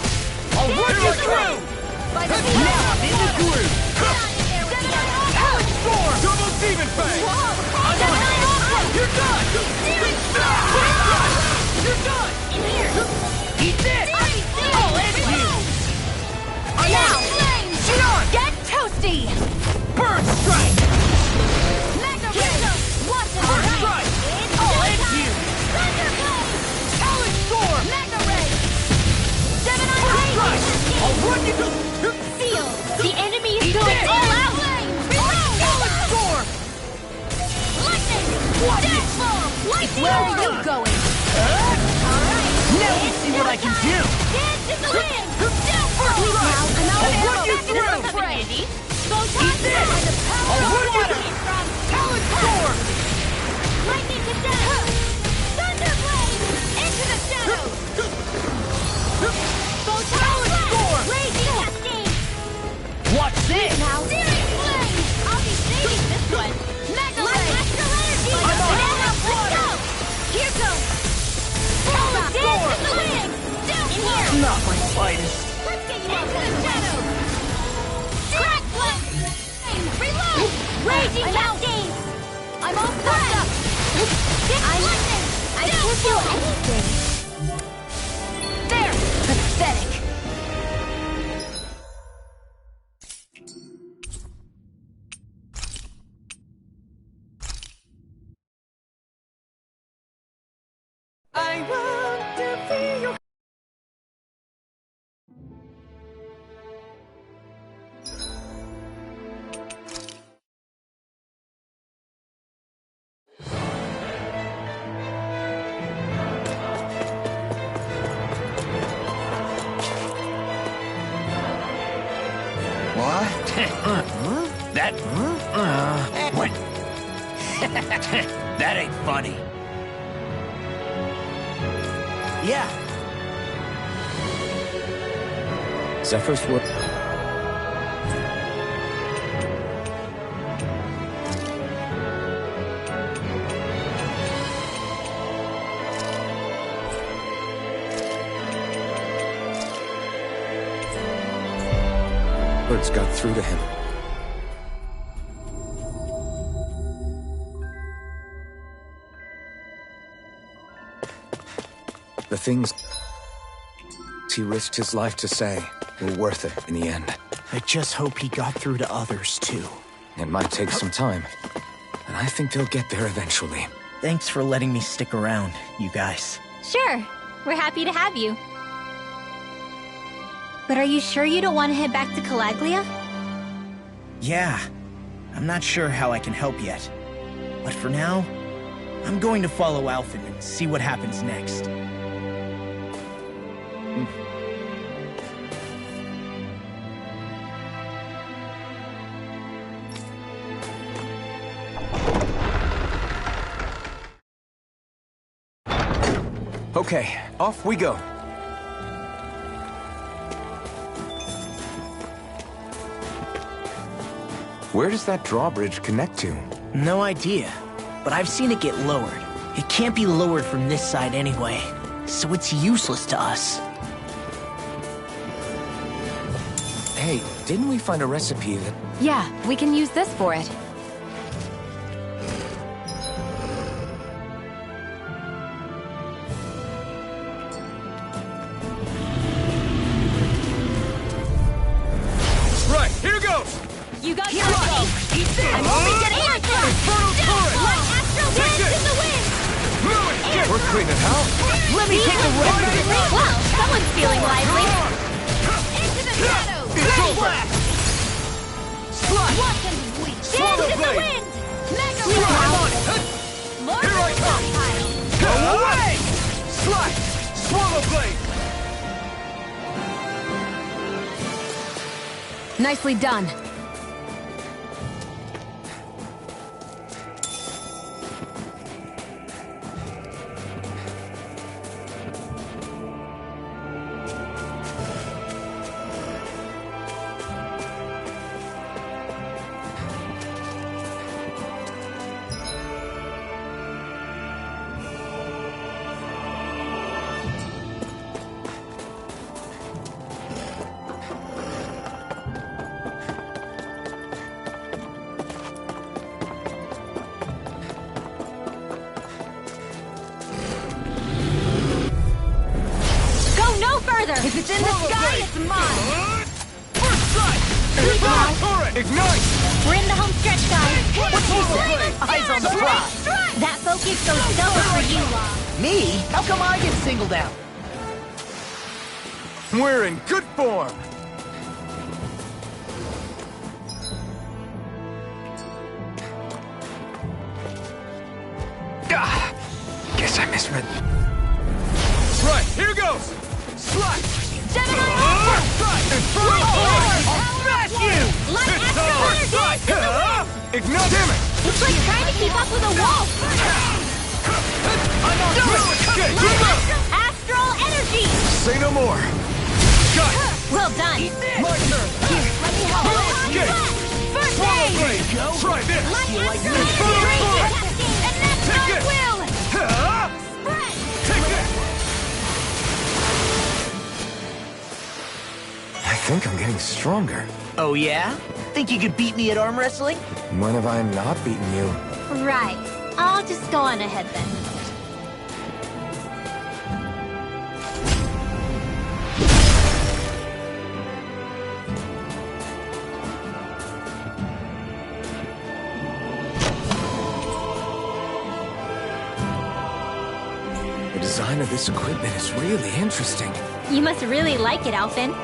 I'll run you through! Now I'm in the groove! Storm! Double demon fang! I'm on it! You're done! You're done! Eat this! I'll end you! I'm Now! on it! Get on! Get toasty! Burn strike! Watch it! First strike! I'll end you! Talon storm! First strike! I'll run you through! Seal! The enemy is Eat going this! all out! Talon storm! Lightning! Watch it! Lightning! Where are you going? Now we see what I can do! Dance in the wind! First strike! I'll run you through! Eat this! I'll run you through! Talon storm! Lightning to death! Thunderblade! Into the shadows! Talon storm! Raging cascade! Watch this! Now! Searing flame! I'll be saving this one! Mega Astral energy! I'm on it. Let's go! Here goes! Dance in the wind! Down in here! Not my finest. Let's get you into the shadows! Crack flame! Reload! Raging cascade! I'm all set up! I can't do anything! There! Pathetic! I want to be your What? That... What? That ain't funny. Yeah. Zephyr's work. Words got through to him. The things he risked his life to say were worth it in the end. I just hope he got through to others, too. It might take some time, and I think they'll get there eventually. Thanks for letting me stick around, you guys. Sure, we're happy to have you. But are you sure you don't want to head back to Calaglia? Yeah. I'm not sure how I can help yet. But for now, I'm going to follow Alphen and see what happens next. Okay, off we go. Where does that drawbridge connect to? No idea, but I've seen it get lowered. It can't be lowered from this side anyway, so it's useless to us. Hey, didn't we find a recipe that... Yeah, we can use this for it. Right, here goes! You got Here your I go! Eat this! I'm only getting my turn! Infernal turret! Let Astral Take dance it! in the wind! Move it! Get We're cleaning house. Let me take a rip! Well, someone's feeling lively. Into the shadows! It's over! Slide! Watch and bleed! Dance Swallow in the blade! wind! Mega Slide Round! on it! Lord Here of I the come! Stockpile! Go away! Slide! Swallow blade! Nicely done. If it's in the sky, it's mine! First strike! Infernal turret! Ignite! We're in the home stretch, guys! What's he say? Eyes on the prize! That focus goes double for you, Law. Me? How come I get singled out? We're in good form. Guess I misread. Right, here goes! Slide! First strike! Infernal turret! I'll smash you! Let It's Astral over! Hunter dance in the wind! Ignite! Damn it! It's like trying to keep up with a wolf! I'm on Okay, keep up! Astral Energy! Say no more! Got it! Well done! My turn! Let me help! Escape! First Swallow aid! blade! Try this! Astral Infernal Energy! turret! And that's Take my it! will! Spread! Take this! I think I'm getting stronger. Oh yeah? Think you could beat me at arm wrestling? When have I not beaten you? Right. I'll just go on ahead then. The design of this equipment is really interesting. You must really like it, Alphen.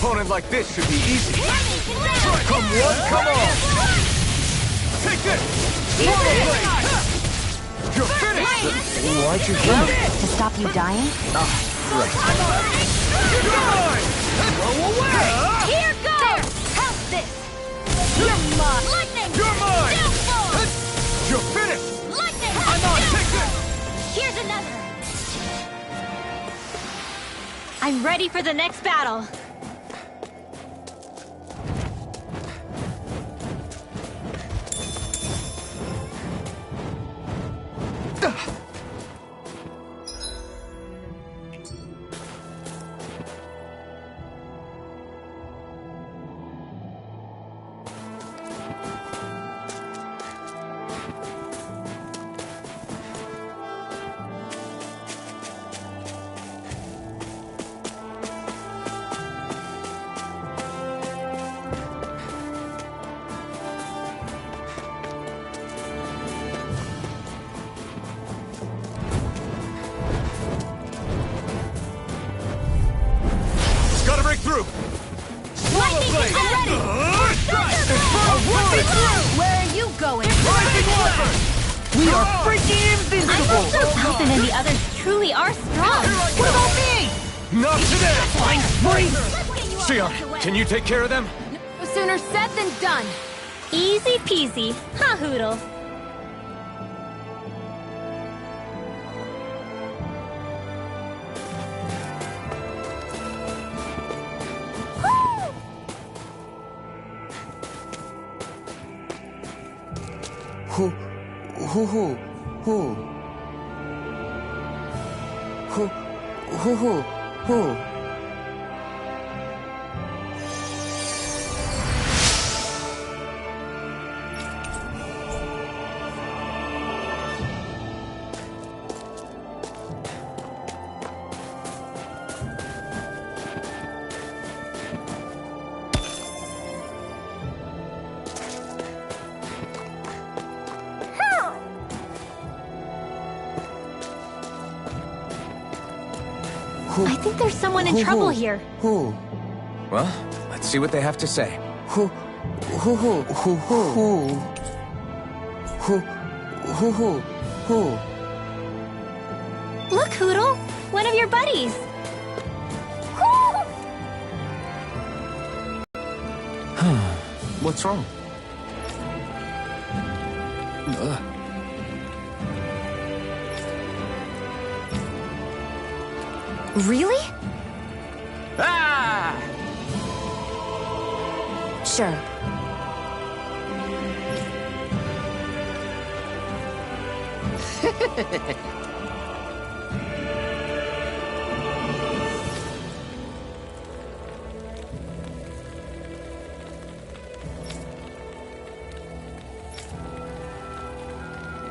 opponent like this should be easy. Come one, come all! Take this! Swallow blade! You're finished! Why'd you heal me? To stop you dying? Right. You're mine! Blow away! Here goes! Help this! You're mine! Lightning! You're mine! Downfall! You're finished! Lightning! I'm on! Take this! Here's another! I'm ready for the next battle! Gotta break through! Lightning! blade! I'm ready! Where are you going? Rising Wyvern! We are freaking I'm invincible! so Falcon and the others truly are strong! What about me? Not today! Freeze! Sion, can you take care of them? No sooner said than done! Easy peasy, huh, Hoodle? Who? I think there's someone in trouble here. Who? Well, let's see what they have to say. Look, Hoodle! One of your buddies! What's wrong? Really? Ah! Sure.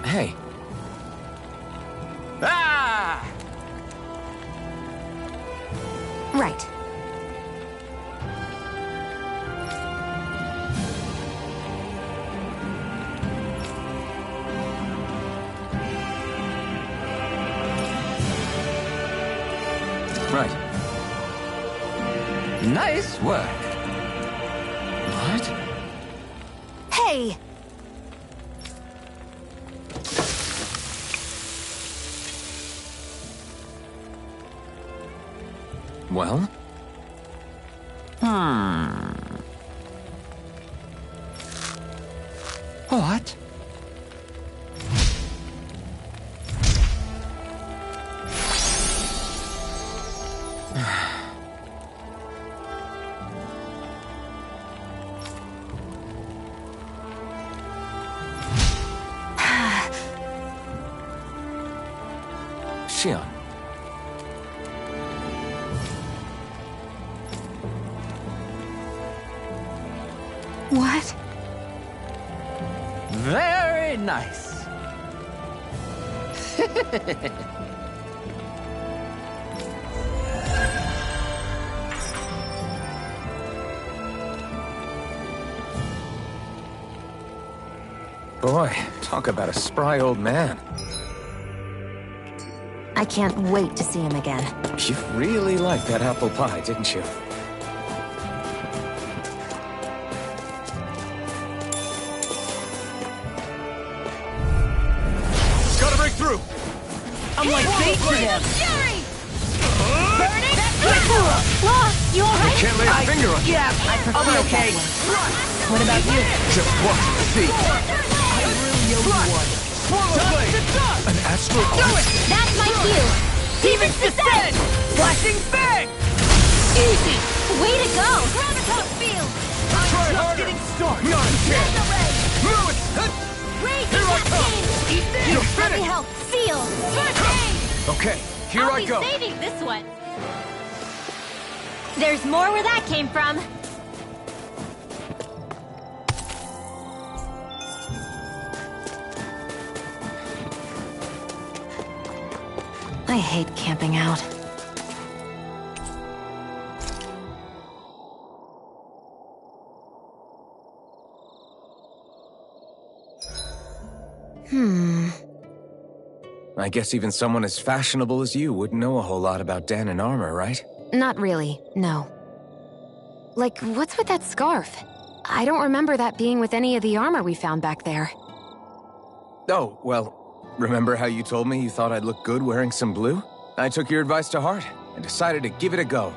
Hey. Ah! Right. Right. Nice work. What? Hey! Well? What? Xion. What? Very nice. Boy, talk about a spry old man. I can't wait to see him again. You really liked that apple pie, didn't you? through! I'm like bait to them. Fury! Burning Crystal! Law, you alright? Can't lay a finger on you. Yeah, I'll be okay. What about you? Just watch and see. I really owe you one. Swallow blade! An astral art? That's my cue! Demon's Descent! Flashing bang! Easy! Way to go! Graviton Field! Try harder! Started. Not a chance! Move it! Rage Here I come! Eat this! You're Heavy finished! health! Seal! First aid! Okay, here I'll I be go! saving this one. There's more where that came from. I hate camping out. I guess even someone as fashionable as you wouldn't know a whole lot about Dan and armor, right? Not really, no. Like, what's with that scarf? I don't remember that being with any of the armor we found back there. Oh, well, remember how you told me you thought I'd look good wearing some blue? I took your advice to heart and decided to give it a go.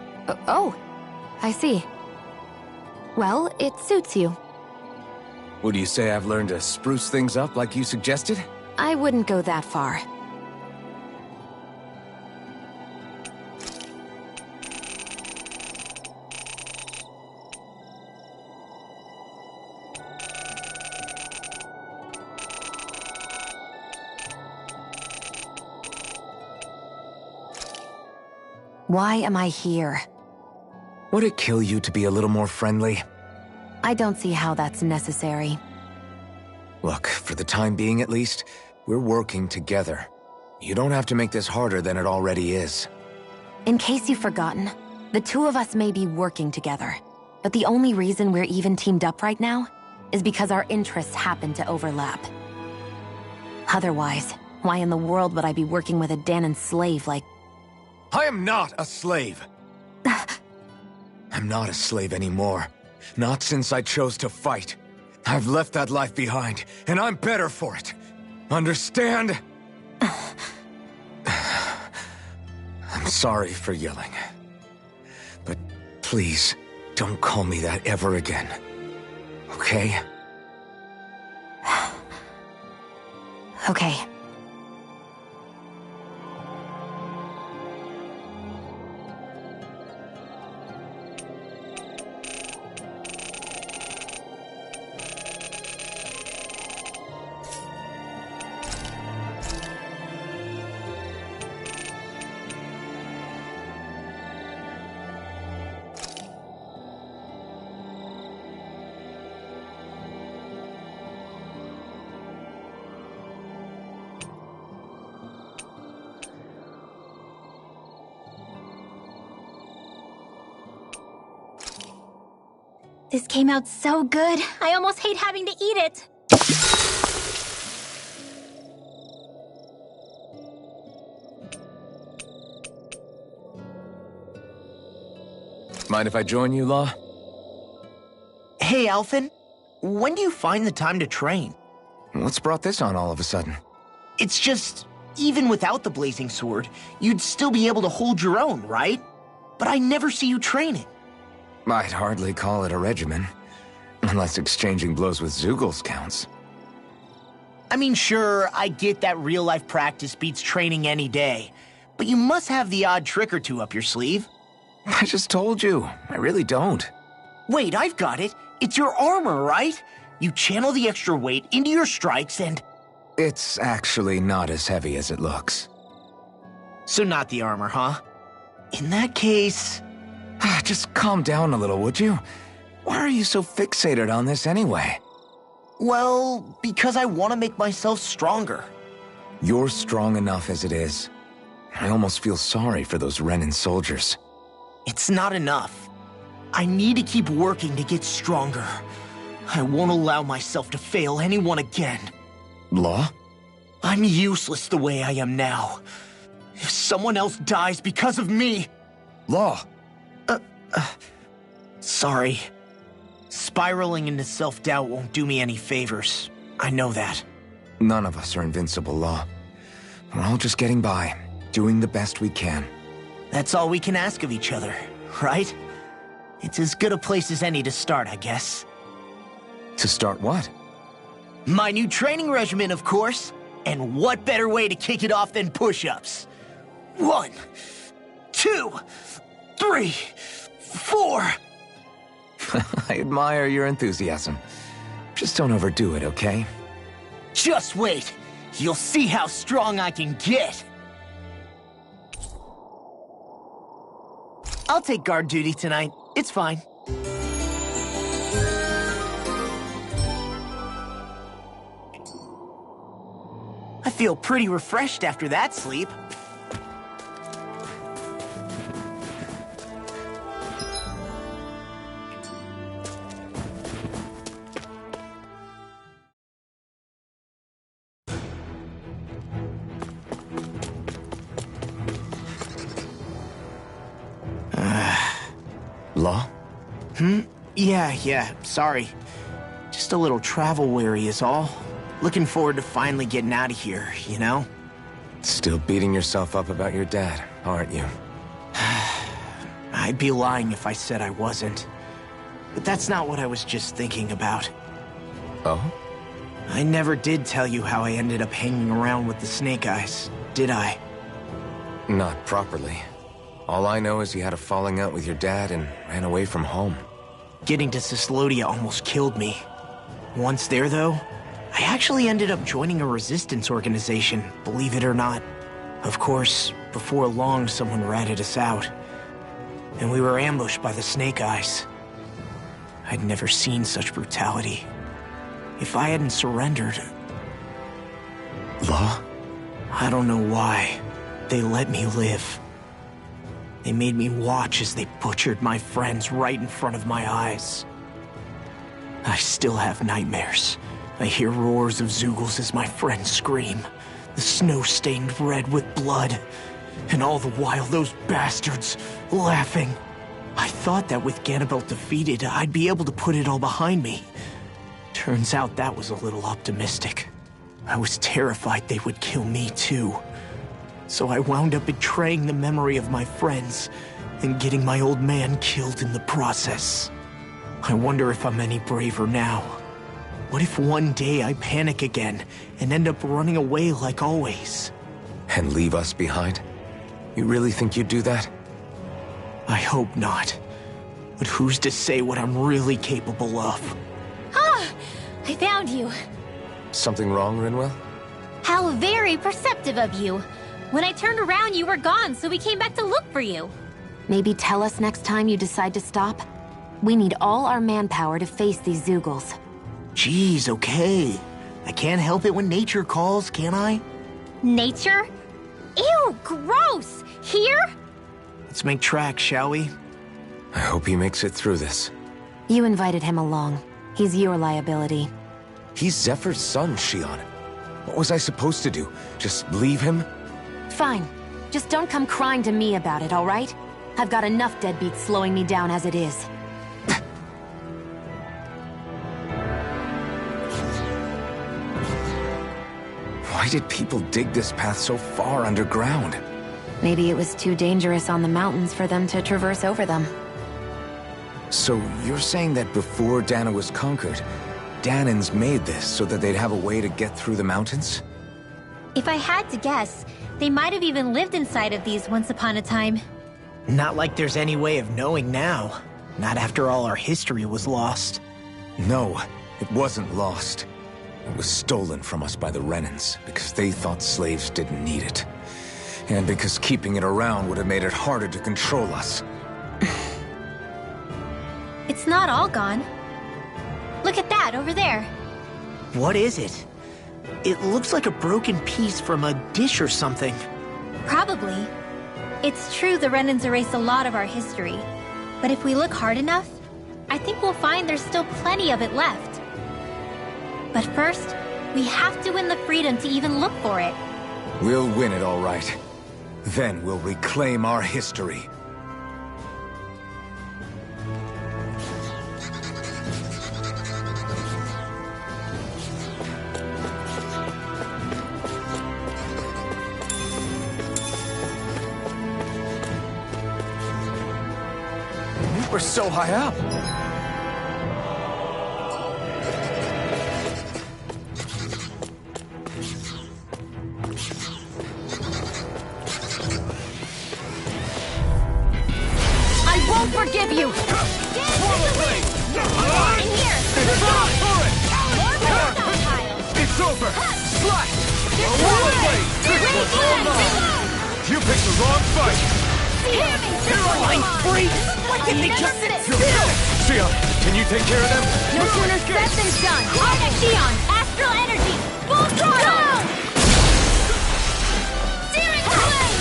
Oh, I see. Well, it suits you. Would you say I've learned to spruce things up like you suggested? I wouldn't go that far. Why am I here? Would it kill you to be a little more friendly? I don't see how that's necessary. Look, for the time being at least, we're working together. You don't have to make this harder than it already is. In case you've forgotten, the two of us may be working together, but the only reason we're even teamed up right now is because our interests happen to overlap. Otherwise, why in the world would I be working with a Danon slave like... I am not a slave! I'm not a slave anymore. Not since I chose to fight. I've left that life behind, and I'm better for it. Understand? I'm sorry for yelling. But please, don't call me that ever again. Okay? Okay. This came out so good. I almost hate having to eat it. Mind if I join you, Law? Hey, Alphen. When do you find the time to train? What's brought this on all of a sudden? It's just, even without the blazing sword, you'd still be able to hold your own, right? But I never see you training. I'd hardly call it a regimen. Unless exchanging blows with Zeugles counts. I mean, sure, I get that real-life practice beats training any day. But you must have the odd trick or two up your sleeve. I just told you. I really don't. Wait, I've got it. It's your armor, right? You channel the extra weight into your strikes and... It's actually not as heavy as it looks. So not the armor, huh? In that case... Just calm down a little, would you? Why are you so fixated on this anyway? Well, because I want to make myself stronger. You're strong enough as it is. I almost feel sorry for those Renan soldiers. It's not enough. I need to keep working to get stronger. I won't allow myself to fail anyone again. Law? I'm useless the way I am now. If someone else dies because of me... Law! Sorry. Spiraling into self-doubt won't do me any favors. I know that. None of us are invincible, Law. We're all just getting by, doing the best we can. That's all we can ask of each other, right? It's as good a place as any to start, I guess. To start what? My new training regimen, of course. And what better way to kick it off than push-ups? 1, 2, 3, 4. I admire your enthusiasm. Just don't overdo it, okay? Just wait. You'll see how strong I can get. I'll take guard duty tonight. It's fine. I feel pretty refreshed after that sleep. Law? Yeah, sorry. Just a little travel weary is all. Looking forward to finally getting out of here, you know? Still beating yourself up about your dad, aren't you? I'd be lying if I said I wasn't. But that's not what I was just thinking about. Oh? I never did tell you how I ended up hanging around with the Snake Eyes, did I? Not properly. All I know is you had a falling out with your dad and ran away from home. Getting to Cyslodia almost killed me. Once there, though, I actually ended up joining a resistance organization, believe it or not. Of course, before long, someone ratted us out. And we were ambushed by the Snake Eyes. I'd never seen such brutality. If I hadn't surrendered... Law? I don't know why. They let me live. They made me watch as they butchered my friends right in front of my eyes. I still have nightmares. I hear roars of Zeugles as my friends scream, the snow stained red with blood, and all the while those bastards laughing. I thought that with Ganabelt defeated, I'd be able to put it all behind me. Turns out that was a little optimistic. I was terrified they would kill me too. So I wound up betraying the memory of my friends and getting my old man killed in the process. I wonder if I'm any braver now. What if one day I panic again and end up running away like always? And leave us behind? You really think you'd do that? I hope not. But who's to say what I'm really capable of? Ah! I found you. Something wrong, Rinwell? How very perceptive of you. When I turned around, you were gone, so we came back to look for you. Maybe tell us next time you decide to stop? We need all our manpower to face these Zeugles. Jeez, okay. I can't help it when nature calls, can I? Nature? Ew, gross! Here? Let's make tracks, shall we? I hope he makes it through this. You invited him along. He's your liability. He's Zephyr's son, Shion. What was I supposed to do? Just leave him? Fine. Just don't come crying to me about it, all right? I've got enough deadbeats slowing me down as it is. Why did people dig this path so far underground? Maybe it was too dangerous on the mountains for them to traverse over them. So you're saying that before Dana was conquered, Danans made this so that they'd have a way to get through the mountains? If I had to guess, they might have even lived inside of these once upon a time. Not like there's any way of knowing now. Not after all our history was lost. No, it wasn't lost. It was stolen from us by the Renans, because they thought slaves didn't need it. And because keeping it around would have made it harder to control us. It's not all gone. Look at that over there. What is it? It looks like a broken piece from a dish or something. Probably. It's true the Renans erased a lot of our history. But if we look hard enough, I think we'll find there's still plenty of it left. But first, we have to win the freedom to even look for it. We'll win it, all right. Then we'll reclaim our history. We're so high up. I won't forgive you! In here! It's over! Slash! You picked the wrong fight! Did they just Xion, can you take care of them? No sooner said than done! Xion, astral energy! Full throttle! Searing flame!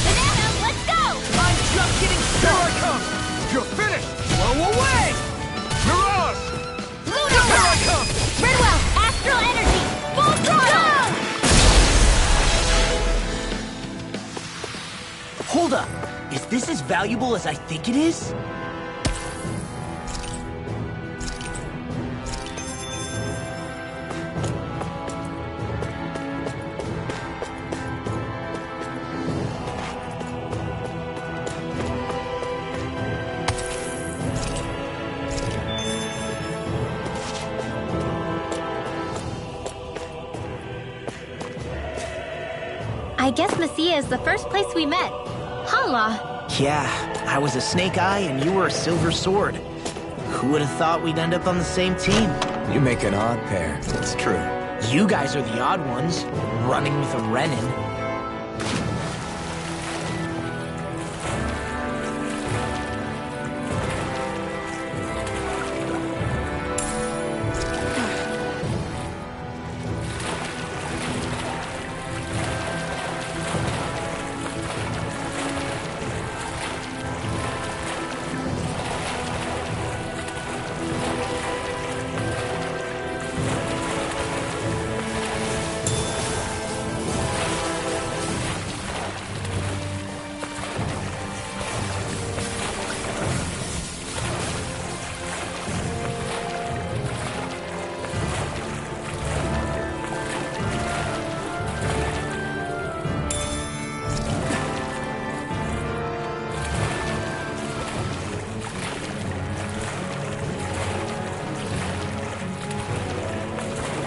Banana, let's go! I'm just getting started! Here I come! You're finished! Blow away! Mirage! Lunar Here I come! Redwell, astral energy! Full throttle! Hold up. Is this as valuable as I think it is? I guess Messia is the first place we met. Hala. Yeah, I was a Snake Eye and you were a Silver Sword. Who would have thought we'd end up on the same team? You make an odd pair. It's true. You guys are the odd ones, running with a Renin.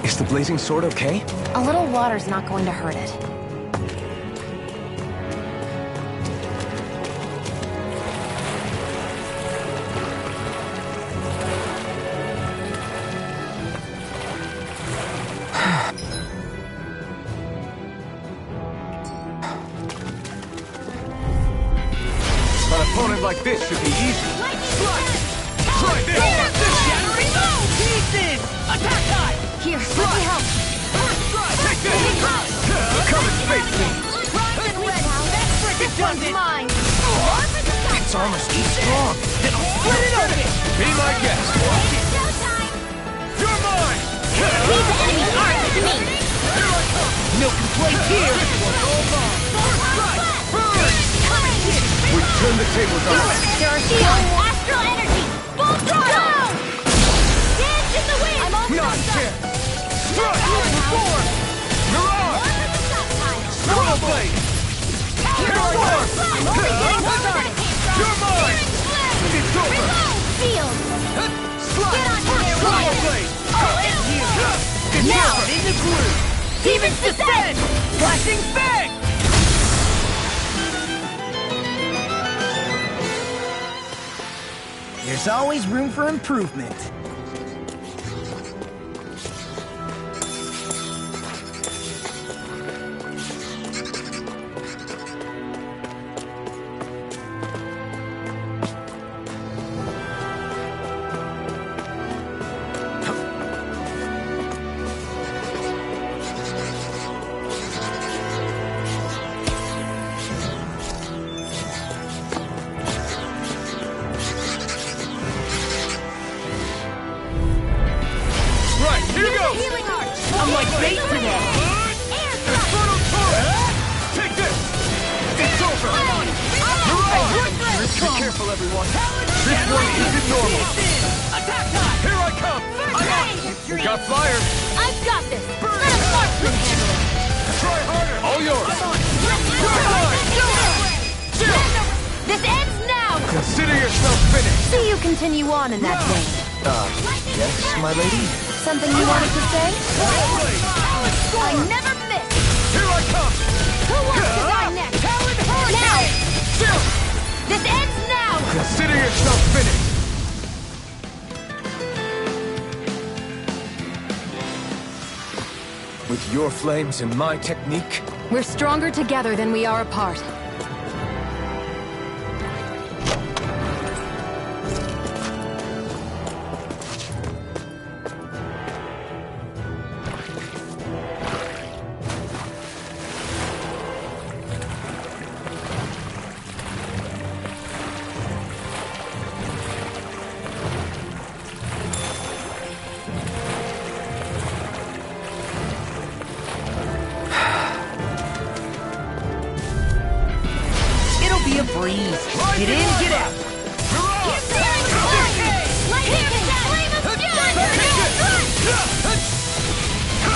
Is the blazing sword okay? A little water's not going to hurt it. An opponent like this should be easy. Try this! Pieces! Attack time! Here, let me help. Take this! Come and face me! This one's mine. It's almost too strong. Then I'll split it open! Be my guest! You're mine! Leave the enemy arms to me! No complaints here! We turn the tables on us! Xion, astral energy! Full throttle! Dance in the wind! I'm almost Not a chance! Strike! Mirage! Rollerblade! Here I come! You're mine! It's over! Field! Slide! Rollerblade! It's Now! over! In the groove! Demons descend! Flashing fang! There's always room for improvement. I'm like bait today! Infernal Torrent! Take this! It's over! Mirage! Be careful, everyone! This one isn't normal! Attack time! Here I come! We got flyers! I've got this! Let a marksman handle it! Try harder! All yours! You're mine! This ends now! Consider yourself finished! See you continue on in that vein. Yes, my lady? Something you wanted to say? I never miss! Here I come! Who wants to die next? Now! This ends now! Consider yourself finished! With your flames and my technique, We're stronger together than we are apart. Be a breeze. Get in, get out.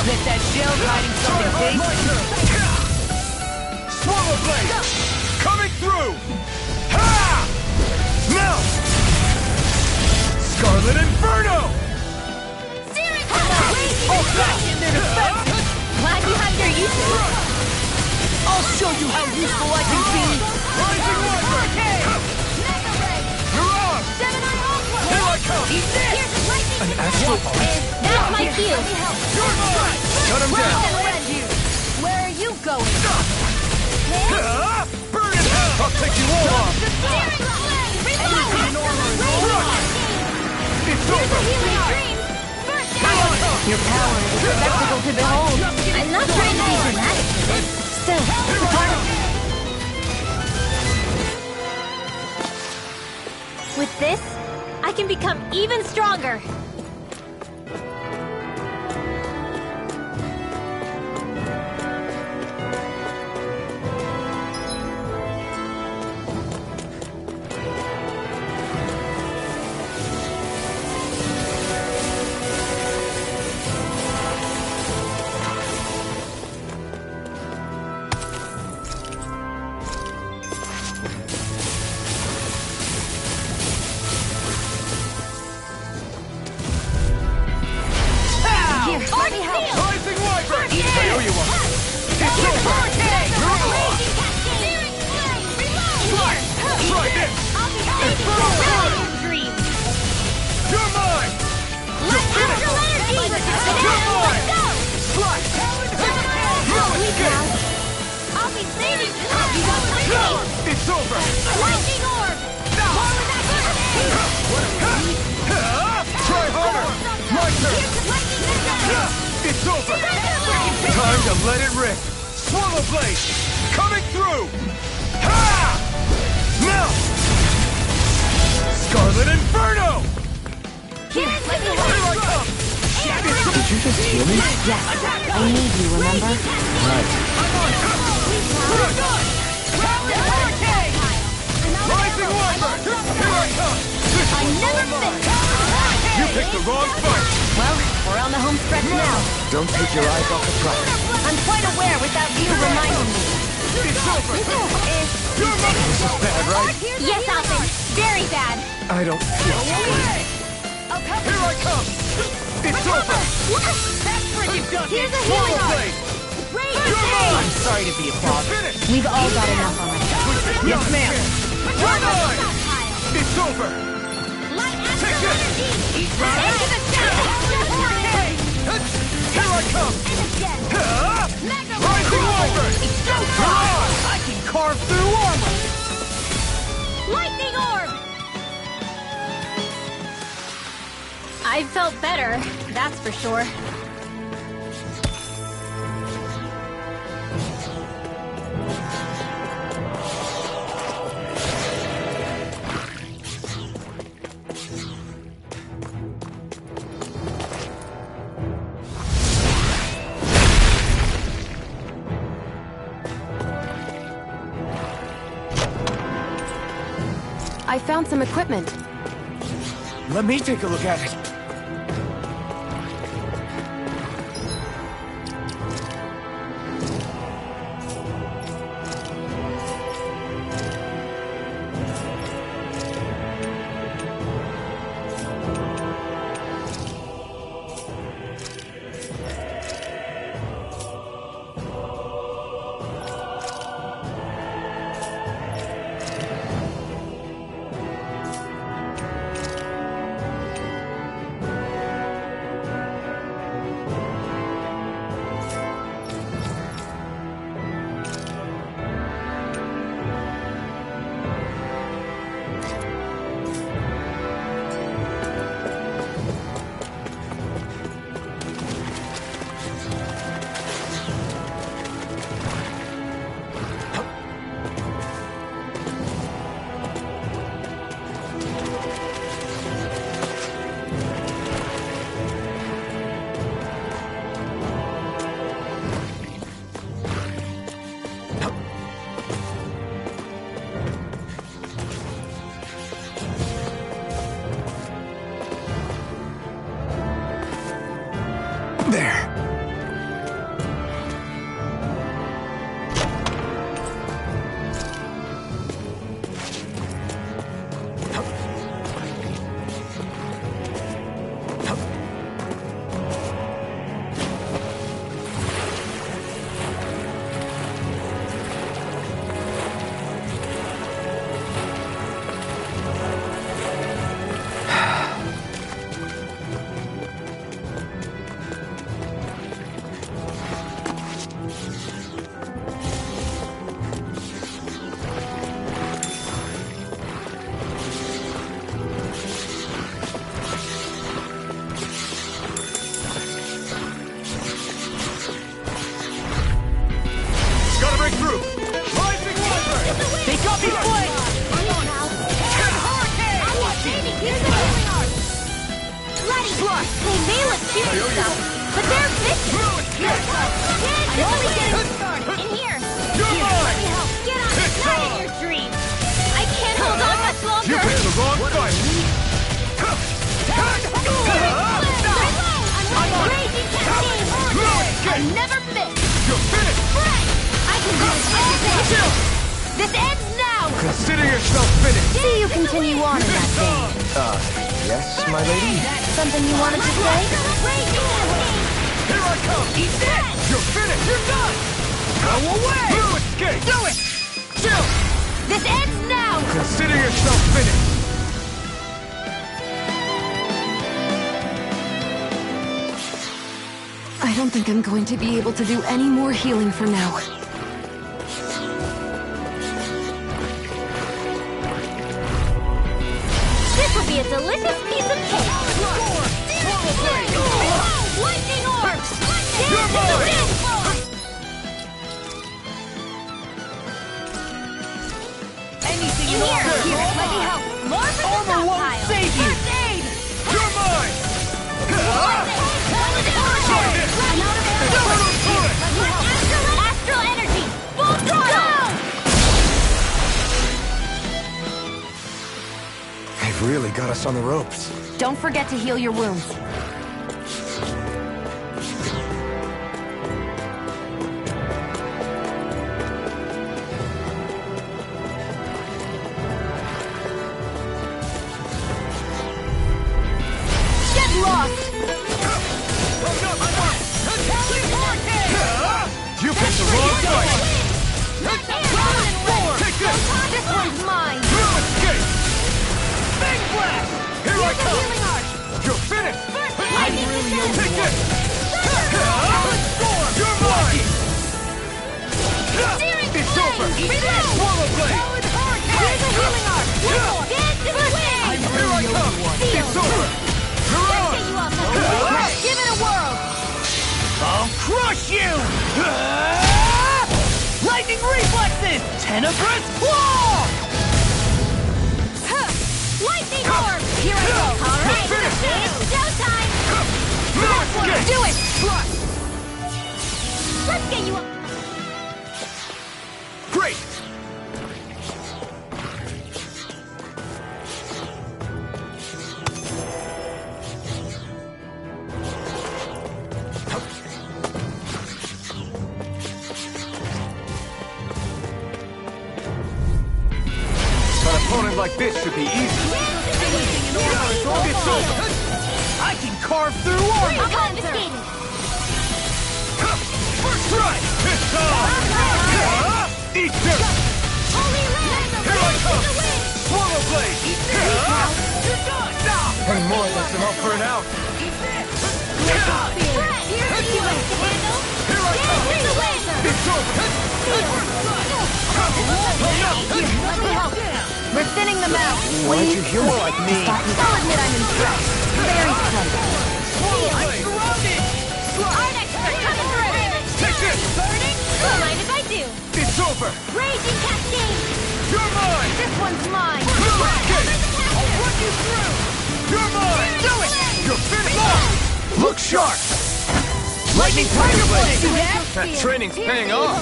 Let that shell hiding something big. Swallow blade! Coming through! Ha! Now! Scarlet Inferno! Glad you have your uses. I'll show you how useful I can be. Rising Wyvern! You're on! Here I come! An astral art? That's my cue. You're mine! Shut him down! Where are you going? Burn in hell! I'll take you all on! It's over! Your power is a spectacle to behold. I'm not trying to be dramatic. Still, it's a part of me. With this, I can become even stronger. Rising Wyvern! I owe you one! It's over! Try this! You're mine! You're finished! You're mine! Slice! I'll be saving you. It's over! Try harder! My turn! It's over! Time to let it rip! Swallow blade! Coming through! Ha! Now! Scarlet Inferno! Here I come! Did you just hear me? Yes. I need you, remember? Right. Rising Wyvern! Here I come! This one's all mine! You picked the wrong fight! Well, we're on the home stretch now. Don't take your eyes off the prize. I'm quite aware without you reminding me. It's over! You're mine! This is bad, right? Yes, Alvin. Very bad. I don't feel so good. Here I come! It's over! Here's a Swallow healing art. blade! You're mine! I'm sorry to be a bother. Finish! We've all got enough already. Yes, ma'am. You're mine! It's over! Take this! Here I come! Rising Wyvern! You're on! I can carve through armor. Lightning orb! I felt better, that's for sure. I found some equipment. Let me take a look at it. Favorite group! Rising Weather! They got me flanked! They may look cute and stuff, but they're vicious. I'm only getting started. In here. Here, let me help. Get on it. Not in your dream. I can't hold on much longer. You picked the wrong fight! I'm on raging cascade. I never miss. You're finished! Right. I can do this all day. This ends now. Consider yourself finished! See you continue on in that vein. Yes, my lady? Something you wanted to say? Here I come! Eat that! You're finished! You're done! Go away! You escape! Do it! Chill! This ends now! Consider yourself finished! I don't think I'm going to be able to do any more healing for now. This will be a delicious piece of cake! Lightning orbs! You're mine! Anything In you here! want. Here, let me help! More for the Armor won't stockpile! save you. First aid! You're mine! Astral energy! Full throttle! They've really got us on the ropes. Don't forget to heal your wounds. Get lost! You picked the wrong fight! Take this! This one's mine! You escape! Big blast! Here I Here's a come! healing arch! You're finished! I really owe Take you this! one. You're mine! Steering It's blade! over! Reload! Swallow blade! Here's a healing arch! One more! Dance to the wind! Here I come! It's over! You're Let's on! get you off the Give it a whirl! I'll crush you! Lightning reflexes! Tenebrous claw! Lightning orb! Here I go! Alright, it's showtime! Do it! Let's get you up! Great! An opponent like this should be easy. It's over! I can carve through armor! Confiscated! First try! It's time! Eat this! Holy land! Here I come! Swallow blade! You're done! Any more lets him up for an out! Brett, here's the you like to handle! Here I come! Here's the laser! It's over! Here, let me help! We're thinning them out! Why don't you heal more like me? I'll admit I'm impressed. Very clever. Swallow blade! Art expert coming through! Take this! Burning? Don't mind if I do. It's over! Raging cascade! You're mine! This one's mine! Escape! I'll run you through! You're mine! Do it! You're finished! Look sharp! Lightning tiger blade! That training's paying off!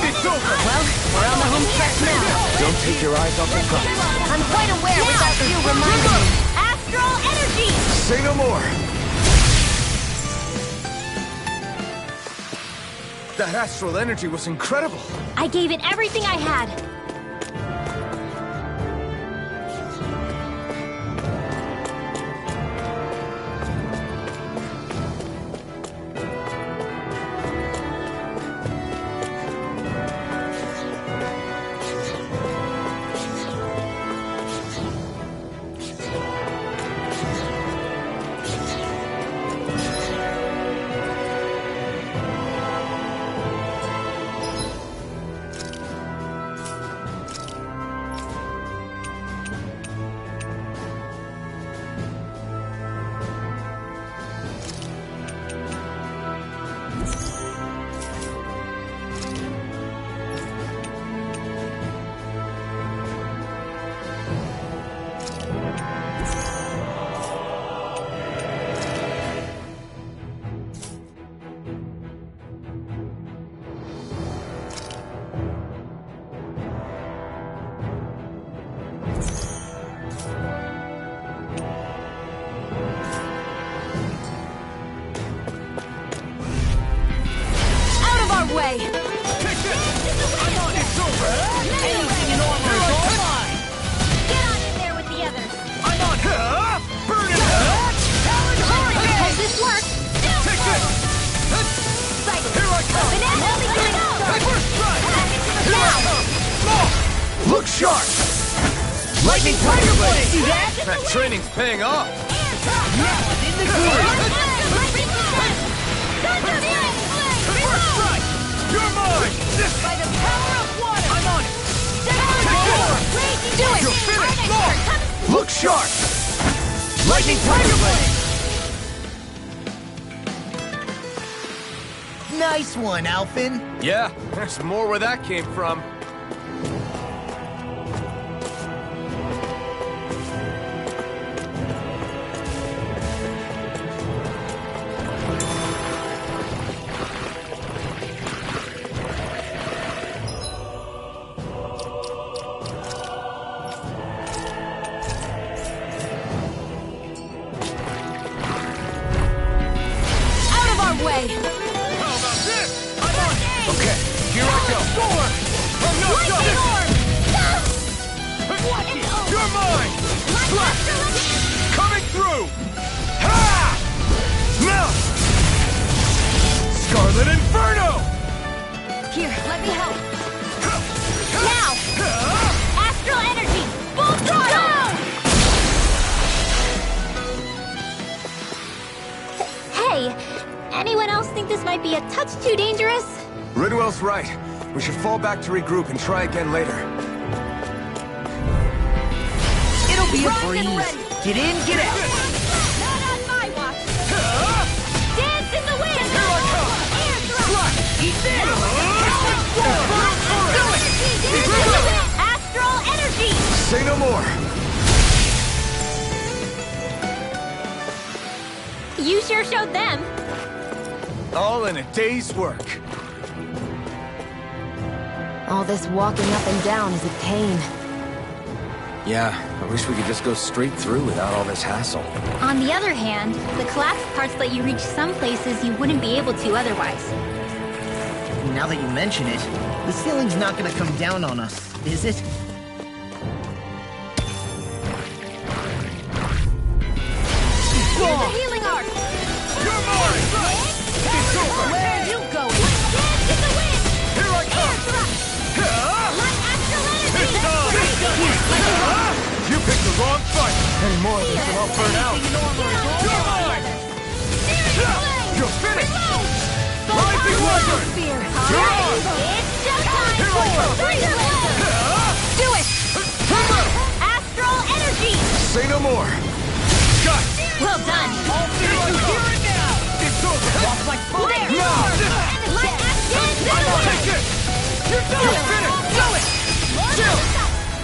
It's over! Well, we're on the home stretch now. Don't take your eyes off the prize. I'm quite aware without you reminding me. Astral energy! Say no more. That astral energy was incredible! I gave it everything I had. sharp! Lightning Tiger Blade! See that? That training's paying off! Now I'm in the groove! First strike! You're mine! By the power of water! I'm on it! Do it! You're finished! Look sharp! Lightning Tiger Blade! Nice one, Alphin. Yeah, there's more where that came from. Out of our way! How about this? Okay, here I go. I'm not Lightning done. orb! You're mine! Slap! Coming through! Ha! Now! Scarlet Inferno! Here, let me help. Now! Astral energy! Full throttle! Hey, anyone else think this might be a touch too dangerous? Ridwell's right. We should fall back to regroup and try again later. It'll be a Primed and breeze. ready. Get in, get out. Not on my watch! Dance in the wind! Here I come! Air drop! Eat this! Dance in the wind! Astral energy! Say no more. You sure showed them. All in a day's work. All this walking up and down is a pain. Yeah, I wish we could just go straight through without all this hassle. On the other hand, the collapsed parts let you reach some places you wouldn't be able to otherwise. Now that you mention it, the ceiling's not gonna come down on us, is it? Here's the healing arc! You're mine! It's over! Where are you going? Dance in the wind! Here I come! Light astral energy! It's on! You picked the wrong fight! Any more of this and I'll burn out! You're mine! You're finished! Rising Wonder! Fear! You're on! It's showtime! Here I come! Do it! Astral energy! Say no more! Got it! Well done! Here I come! It's over! Walk like fire! Light astral energy! Take it! You're finished! Do it! Still!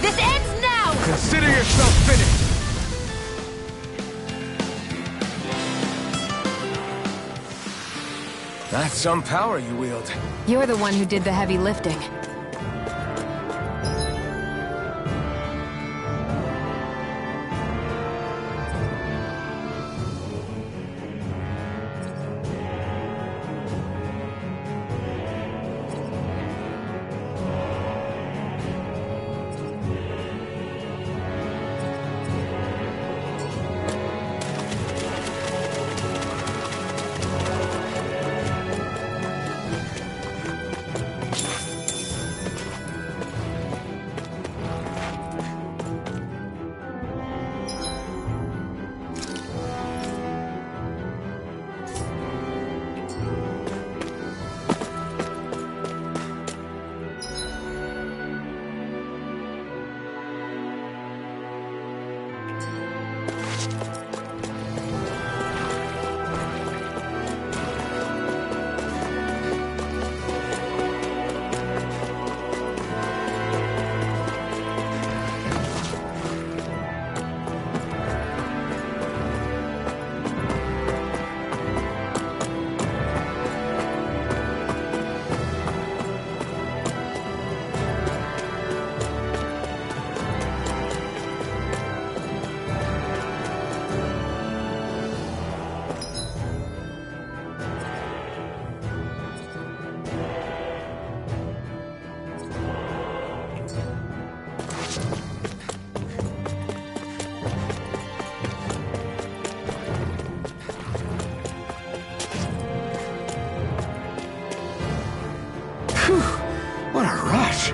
This ends now! Consider yourself finished! That's some power you wield. You're the one who did the heavy lifting. What a rush!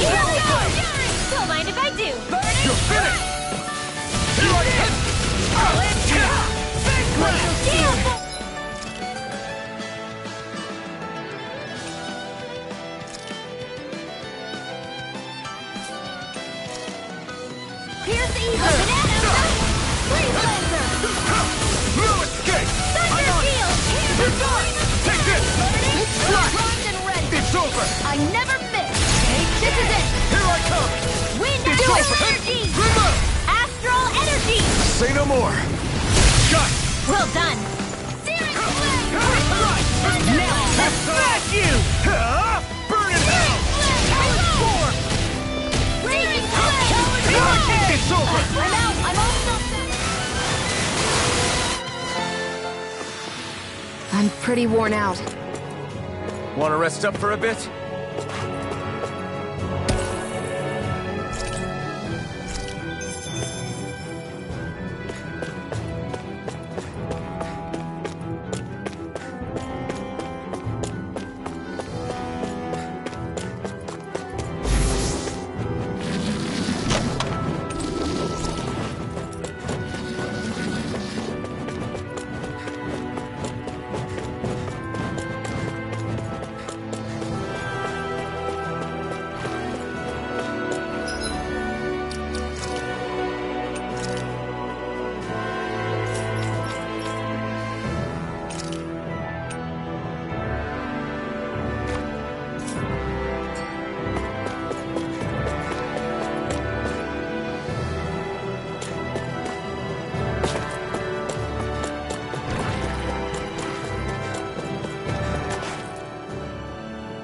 Don't mind if I do. You're finished! Here I come! Glacial shield. Here's the evil banana. Freeze laser. No escape! Thunder shield. You're done! Take this! Primed and ready. It's over! I never miss. This is it. Here I come! Wind It's astral over. energy. Remote! Astral energy. Say no more! Got Well done. Searing flame. Now I'll smash you! Burn in hell! Transform. Raging flame. It's over! I'm out. I'm almost I'm pretty worn out. Want to rest up for a bit?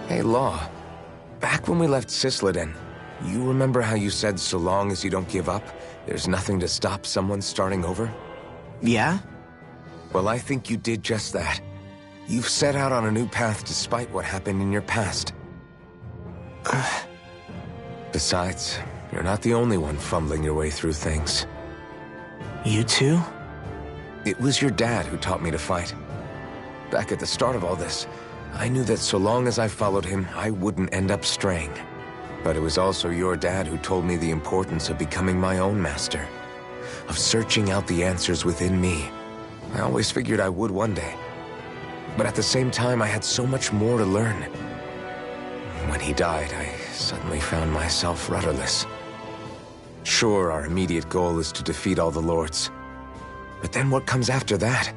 Hey, Law. Back when we left Cisleden, you remember how you said so long as you don't give up, there's nothing to stop someone starting over? Yeah? Well, I think you did just that. You've set out on a new path despite what happened in your past. Besides, you're not the only one fumbling your way through things. You too? It was your dad who taught me to fight. Back at the start of all this, I knew that so long as I followed him, I wouldn't end up straying. But it was also your dad who told me the importance of becoming my own master, of searching out the answers within me. I always figured I would one day. But at the same time, I had so much more to learn. When he died, I suddenly found myself rudderless. Sure, our immediate goal is to defeat all the lords. But then what comes after that?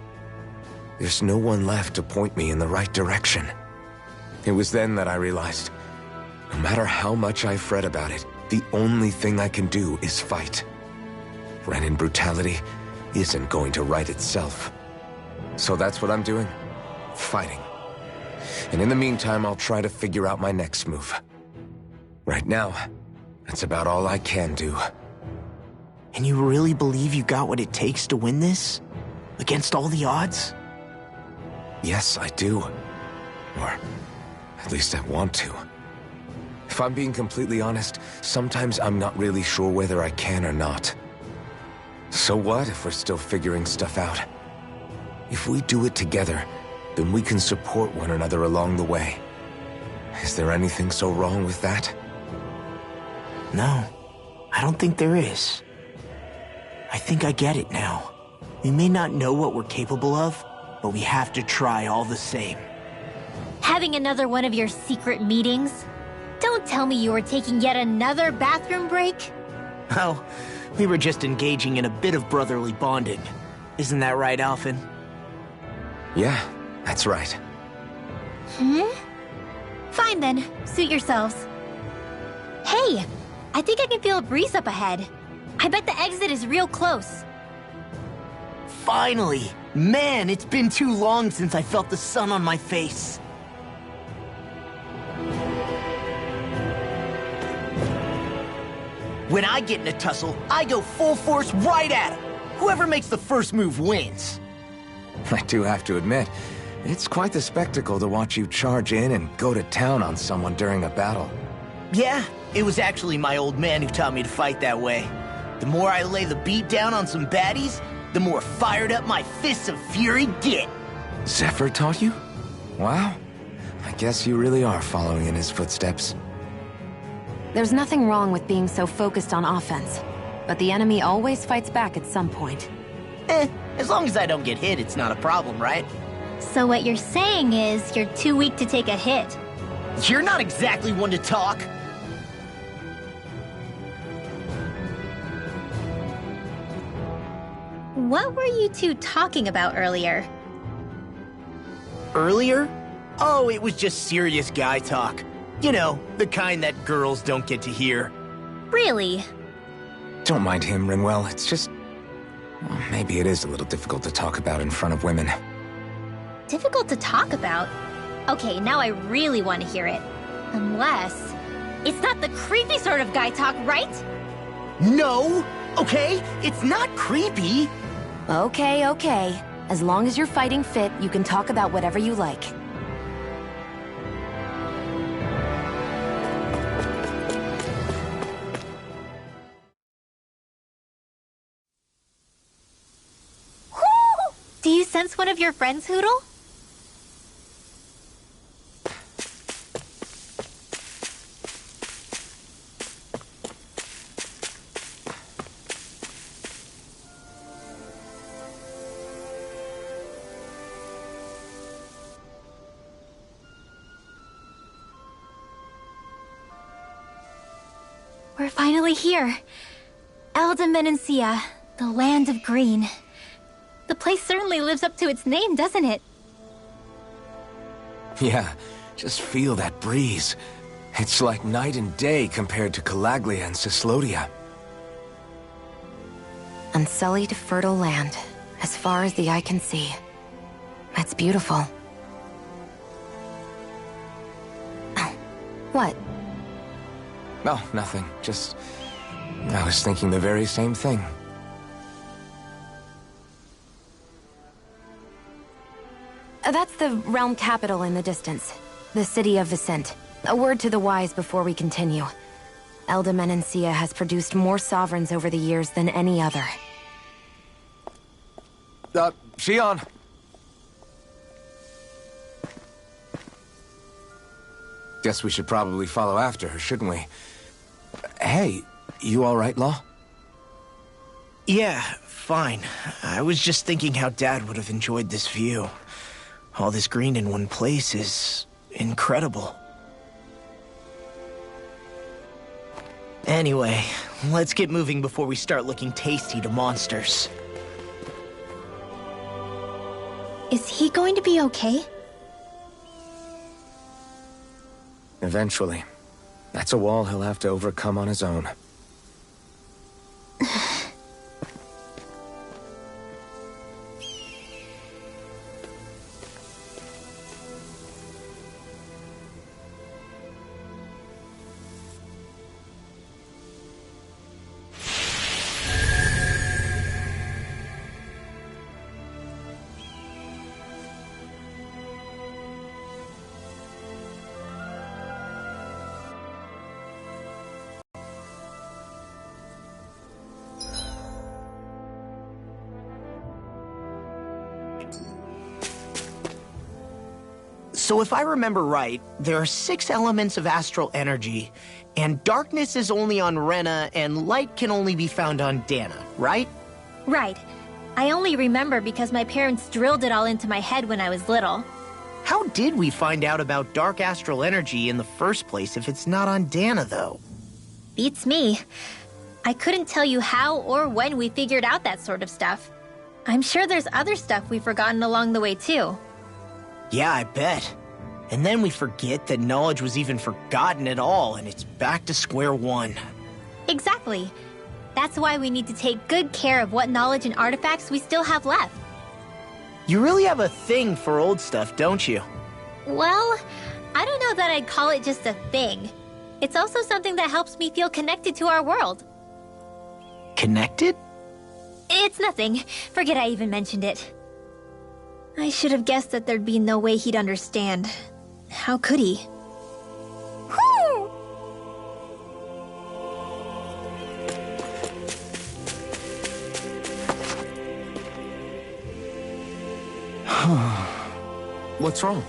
There's no one left to point me in the right direction. It was then that I realized, no matter how much I fret about it, the only thing I can do is fight. Renin brutality isn't going to right itself. So that's what I'm doing. Fighting. And in the meantime, I'll try to figure out my next move. Right now, that's about all I can do. And you really believe you got what it takes to win this? Against all the odds? Yes, I do. Or at least I want to. If I'm being completely honest, sometimes I'm not really sure whether I can or not. So what if we're still figuring stuff out? If we do it together, then we can support one another along the way. Is there anything so wrong with that? No, I don't think there is. I think I get it now. We may not know what we're capable of, but we have to try all the same. Having another one of your secret meetings? Don't tell me you were taking yet another bathroom break? Oh, we were just engaging in a bit of brotherly bonding. Isn't that right, Alphen? Yeah, that's right. Fine then, suit yourselves. Hey, I think I can feel a breeze up ahead. I bet the exit is real close. Finally! Man, it's been too long since I felt the sun on my face. When I get in a tussle, I go full force right at him. Whoever makes the first move wins. I do have to admit, it's quite the spectacle to watch you charge in and go to town on someone during a battle. Yeah, it was actually my old man who taught me to fight that way. The more I lay the beat down on some baddies, the more fired up my fists of fury get. Zephyr taught you? Wow. I guess you really are following in his footsteps. There's nothing wrong with being so focused on offense, but the enemy always fights back at some point. As long as I don't get hit, it's not a problem, right? So what you're saying is you're too weak to take a hit. You're not exactly one to talk. What were you two talking about earlier? Earlier? Oh, it was just serious guy talk. You know, the kind that girls don't get to hear. Really? Don't mind him, Rinwell. It's just... well, maybe it is a little difficult to talk about in front of women. Difficult to talk about? Okay, now I really want to hear it. Unless... it's not the creepy sort of guy talk, right? No! Okay? It's not creepy! Okay, okay. As long as you're fighting fit, you can talk about whatever you like. Do you sense one of your friends, Hootle? We're finally here. Elda Menancia, the land of green. The place certainly lives up to its name, doesn't it? Yeah, just feel that breeze. It's like night and day compared to Calaglia and Cyslodia. Unsullied, fertile land, as far as the eye can see. That's beautiful. Oh, what? Oh, nothing. Just... I was thinking the very same thing. That's the realm capital in the distance. The city of Vicent. A word to the wise before we continue. Elda Menancia has produced more sovereigns over the years than any other. Shion! Guess we should probably follow after her, shouldn't we? Hey, you alright, Law? Yeah, fine. I was just thinking how Dad would have enjoyed this view. All this green in one place is... incredible. Anyway, let's get moving before we start looking tasty to monsters. Is he going to be okay? Eventually. That's a wall he'll have to overcome on his own. So if I remember right, there are 6 elements of astral energy, and darkness is only on Rena, and light can only be found on Dana, right? Right. I only remember because my parents drilled it all into my head when I was little. How did we find out about dark astral energy in the first place if it's not on Dana, though? Beats me. I couldn't tell you how or when we figured out that sort of stuff. I'm sure there's other stuff we've forgotten along the way, too. Yeah, I bet. And then we forget that knowledge was even forgotten at all, and it's back to square one. Exactly. That's why we need to take good care of what knowledge and artifacts we still have left. You really have a thing for old stuff, don't you? Well, I don't know that I'd call it just a thing. It's also something that helps me feel connected to our world. Connected? It's nothing. Forget I even mentioned it. I should have guessed that there'd be no way he'd understand. How could he? Whew! What's wrong?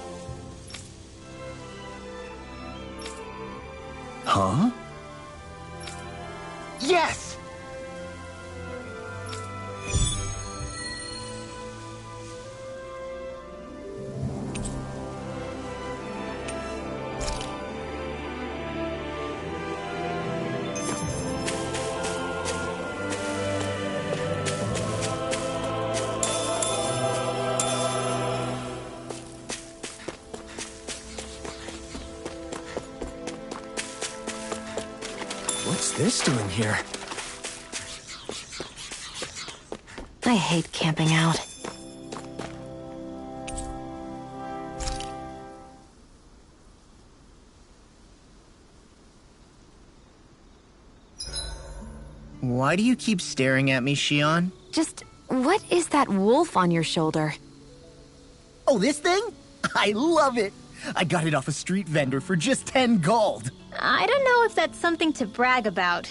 Huh? Yes! What's this doing here? I hate camping out. Why do you keep staring at me, Shion? Just, what is that wolf on your shoulder? Oh, this thing? I love it! I got it off a street vendor for just 10 gold. I don't know if that's something to brag about.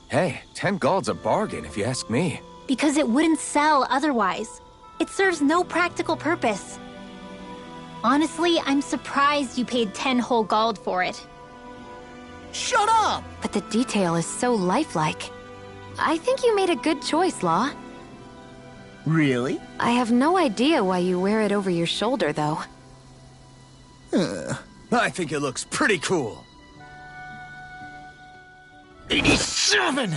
Hey, 10 gold's a bargain if you ask me. Because it wouldn't sell otherwise. It serves no practical purpose. Honestly, I'm surprised you paid 10 whole gold for it. Shut up! But the detail is so lifelike. I think you made a good choice, Law. Really? I have no idea why you wear it over your shoulder, though. I think it looks pretty cool. 87!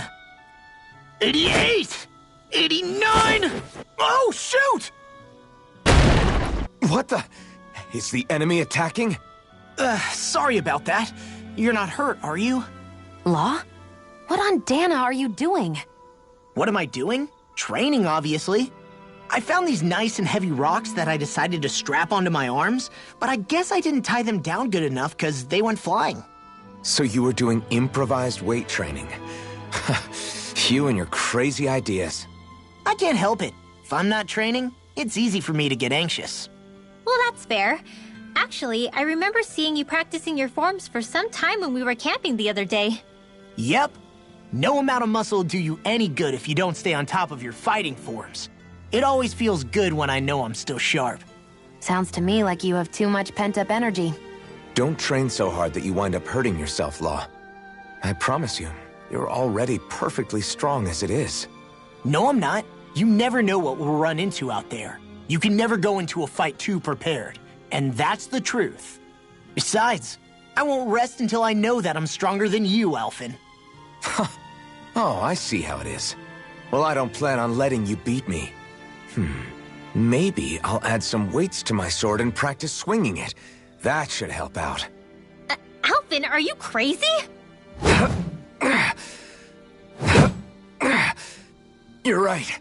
88! 89! Oh, shoot! What the? Is the enemy attacking? Sorry about that. You're not hurt, are you? Law? What on Dana are you doing? What am I doing? Training, obviously. I found these nice and heavy rocks that I decided to strap onto my arms, but I guess I didn't tie them down good enough because they went flying. So you were doing improvised weight training. You and your crazy ideas. I can't help it. If I'm not training, it's easy for me to get anxious. Well, that's fair. Actually, I remember seeing you practicing your forms for some time when we were camping the other day. Yep. No amount of muscle will do you any good if you don't stay on top of your fighting forms. It always feels good when I know I'm still sharp. Sounds to me like you have too much pent-up energy. Don't train so hard that you wind up hurting yourself, Law. I promise you, you're already perfectly strong as it is. No, I'm not. You never know what we'll run into out there. You can never go into a fight too prepared. And that's the truth. Besides, I won't rest until I know that I'm stronger than you, Alphen. Oh, I see how it is. Well, I don't plan on letting you beat me. Maybe I'll add some weights to my sword and practice swinging it. That should help out. Alphen, are you crazy? You're right.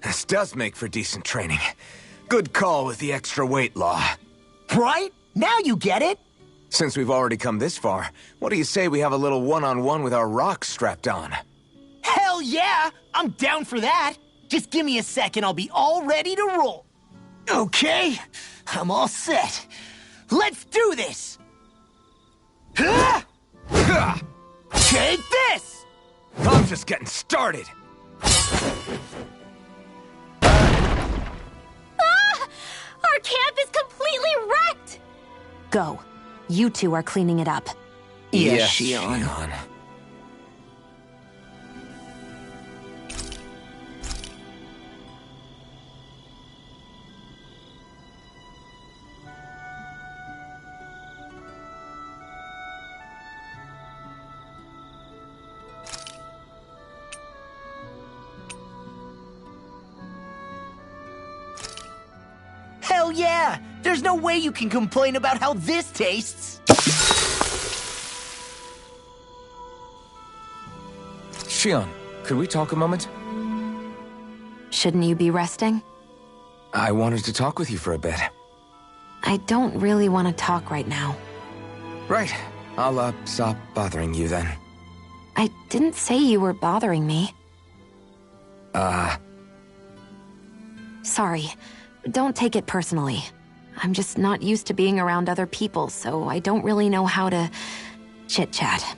This does make for decent training. Good call with the extra weight, Law. Right? Now you get it? Since we've already come this far, what do you say we have a little one-on-one with our rocks strapped on? Hell yeah! I'm down for that! Just give me a second, I'll be all ready to roll. Okay, I'm all set. Let's do this! Take this! I'm just getting started. Our camp is completely wrecked! Go. You two are cleaning it up. Yes, Shion. Hell yeah! There's no way you can complain about how this tastes! Shion, could we talk a moment? Shouldn't you be resting? I wanted to talk with you for a bit. I don't really want to talk right now. Right. I'll, stop bothering you then. I didn't say you were bothering me. Sorry. Don't take it personally. I'm just not used to being around other people, so I don't really know how to chit-chat.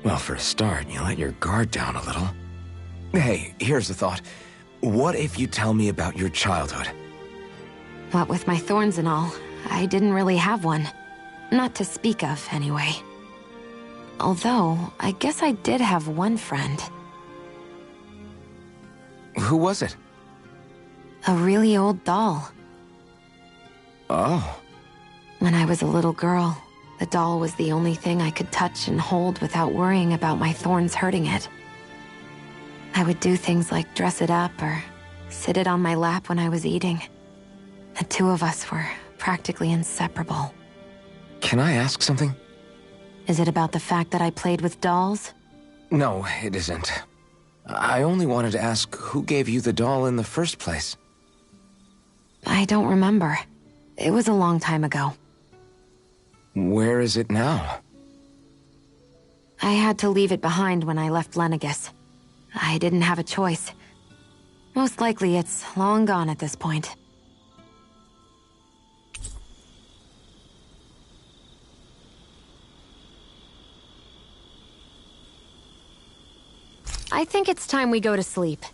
Well, for a start, you let your guard down a little. Hey, here's a thought. What if you tell me about your childhood? What with my thorns and all, I didn't really have one. Not to speak of, anyway. Although, I guess I did have one friend. Who was it? A really old doll. Oh. When I was a little girl, the doll was the only thing I could touch and hold without worrying about my thorns hurting it. I would do things like dress it up or sit it on my lap when I was eating. The two of us were practically inseparable. Can I ask something? Is it about the fact that I played with dolls? No, it isn't. I only wanted to ask who gave you the doll in the first place. I don't remember. It was a long time ago. Where is it now? I had to leave it behind when I left Lenegus. I didn't have a choice. Most likely it's long gone at this point. I think it's time we go to sleep.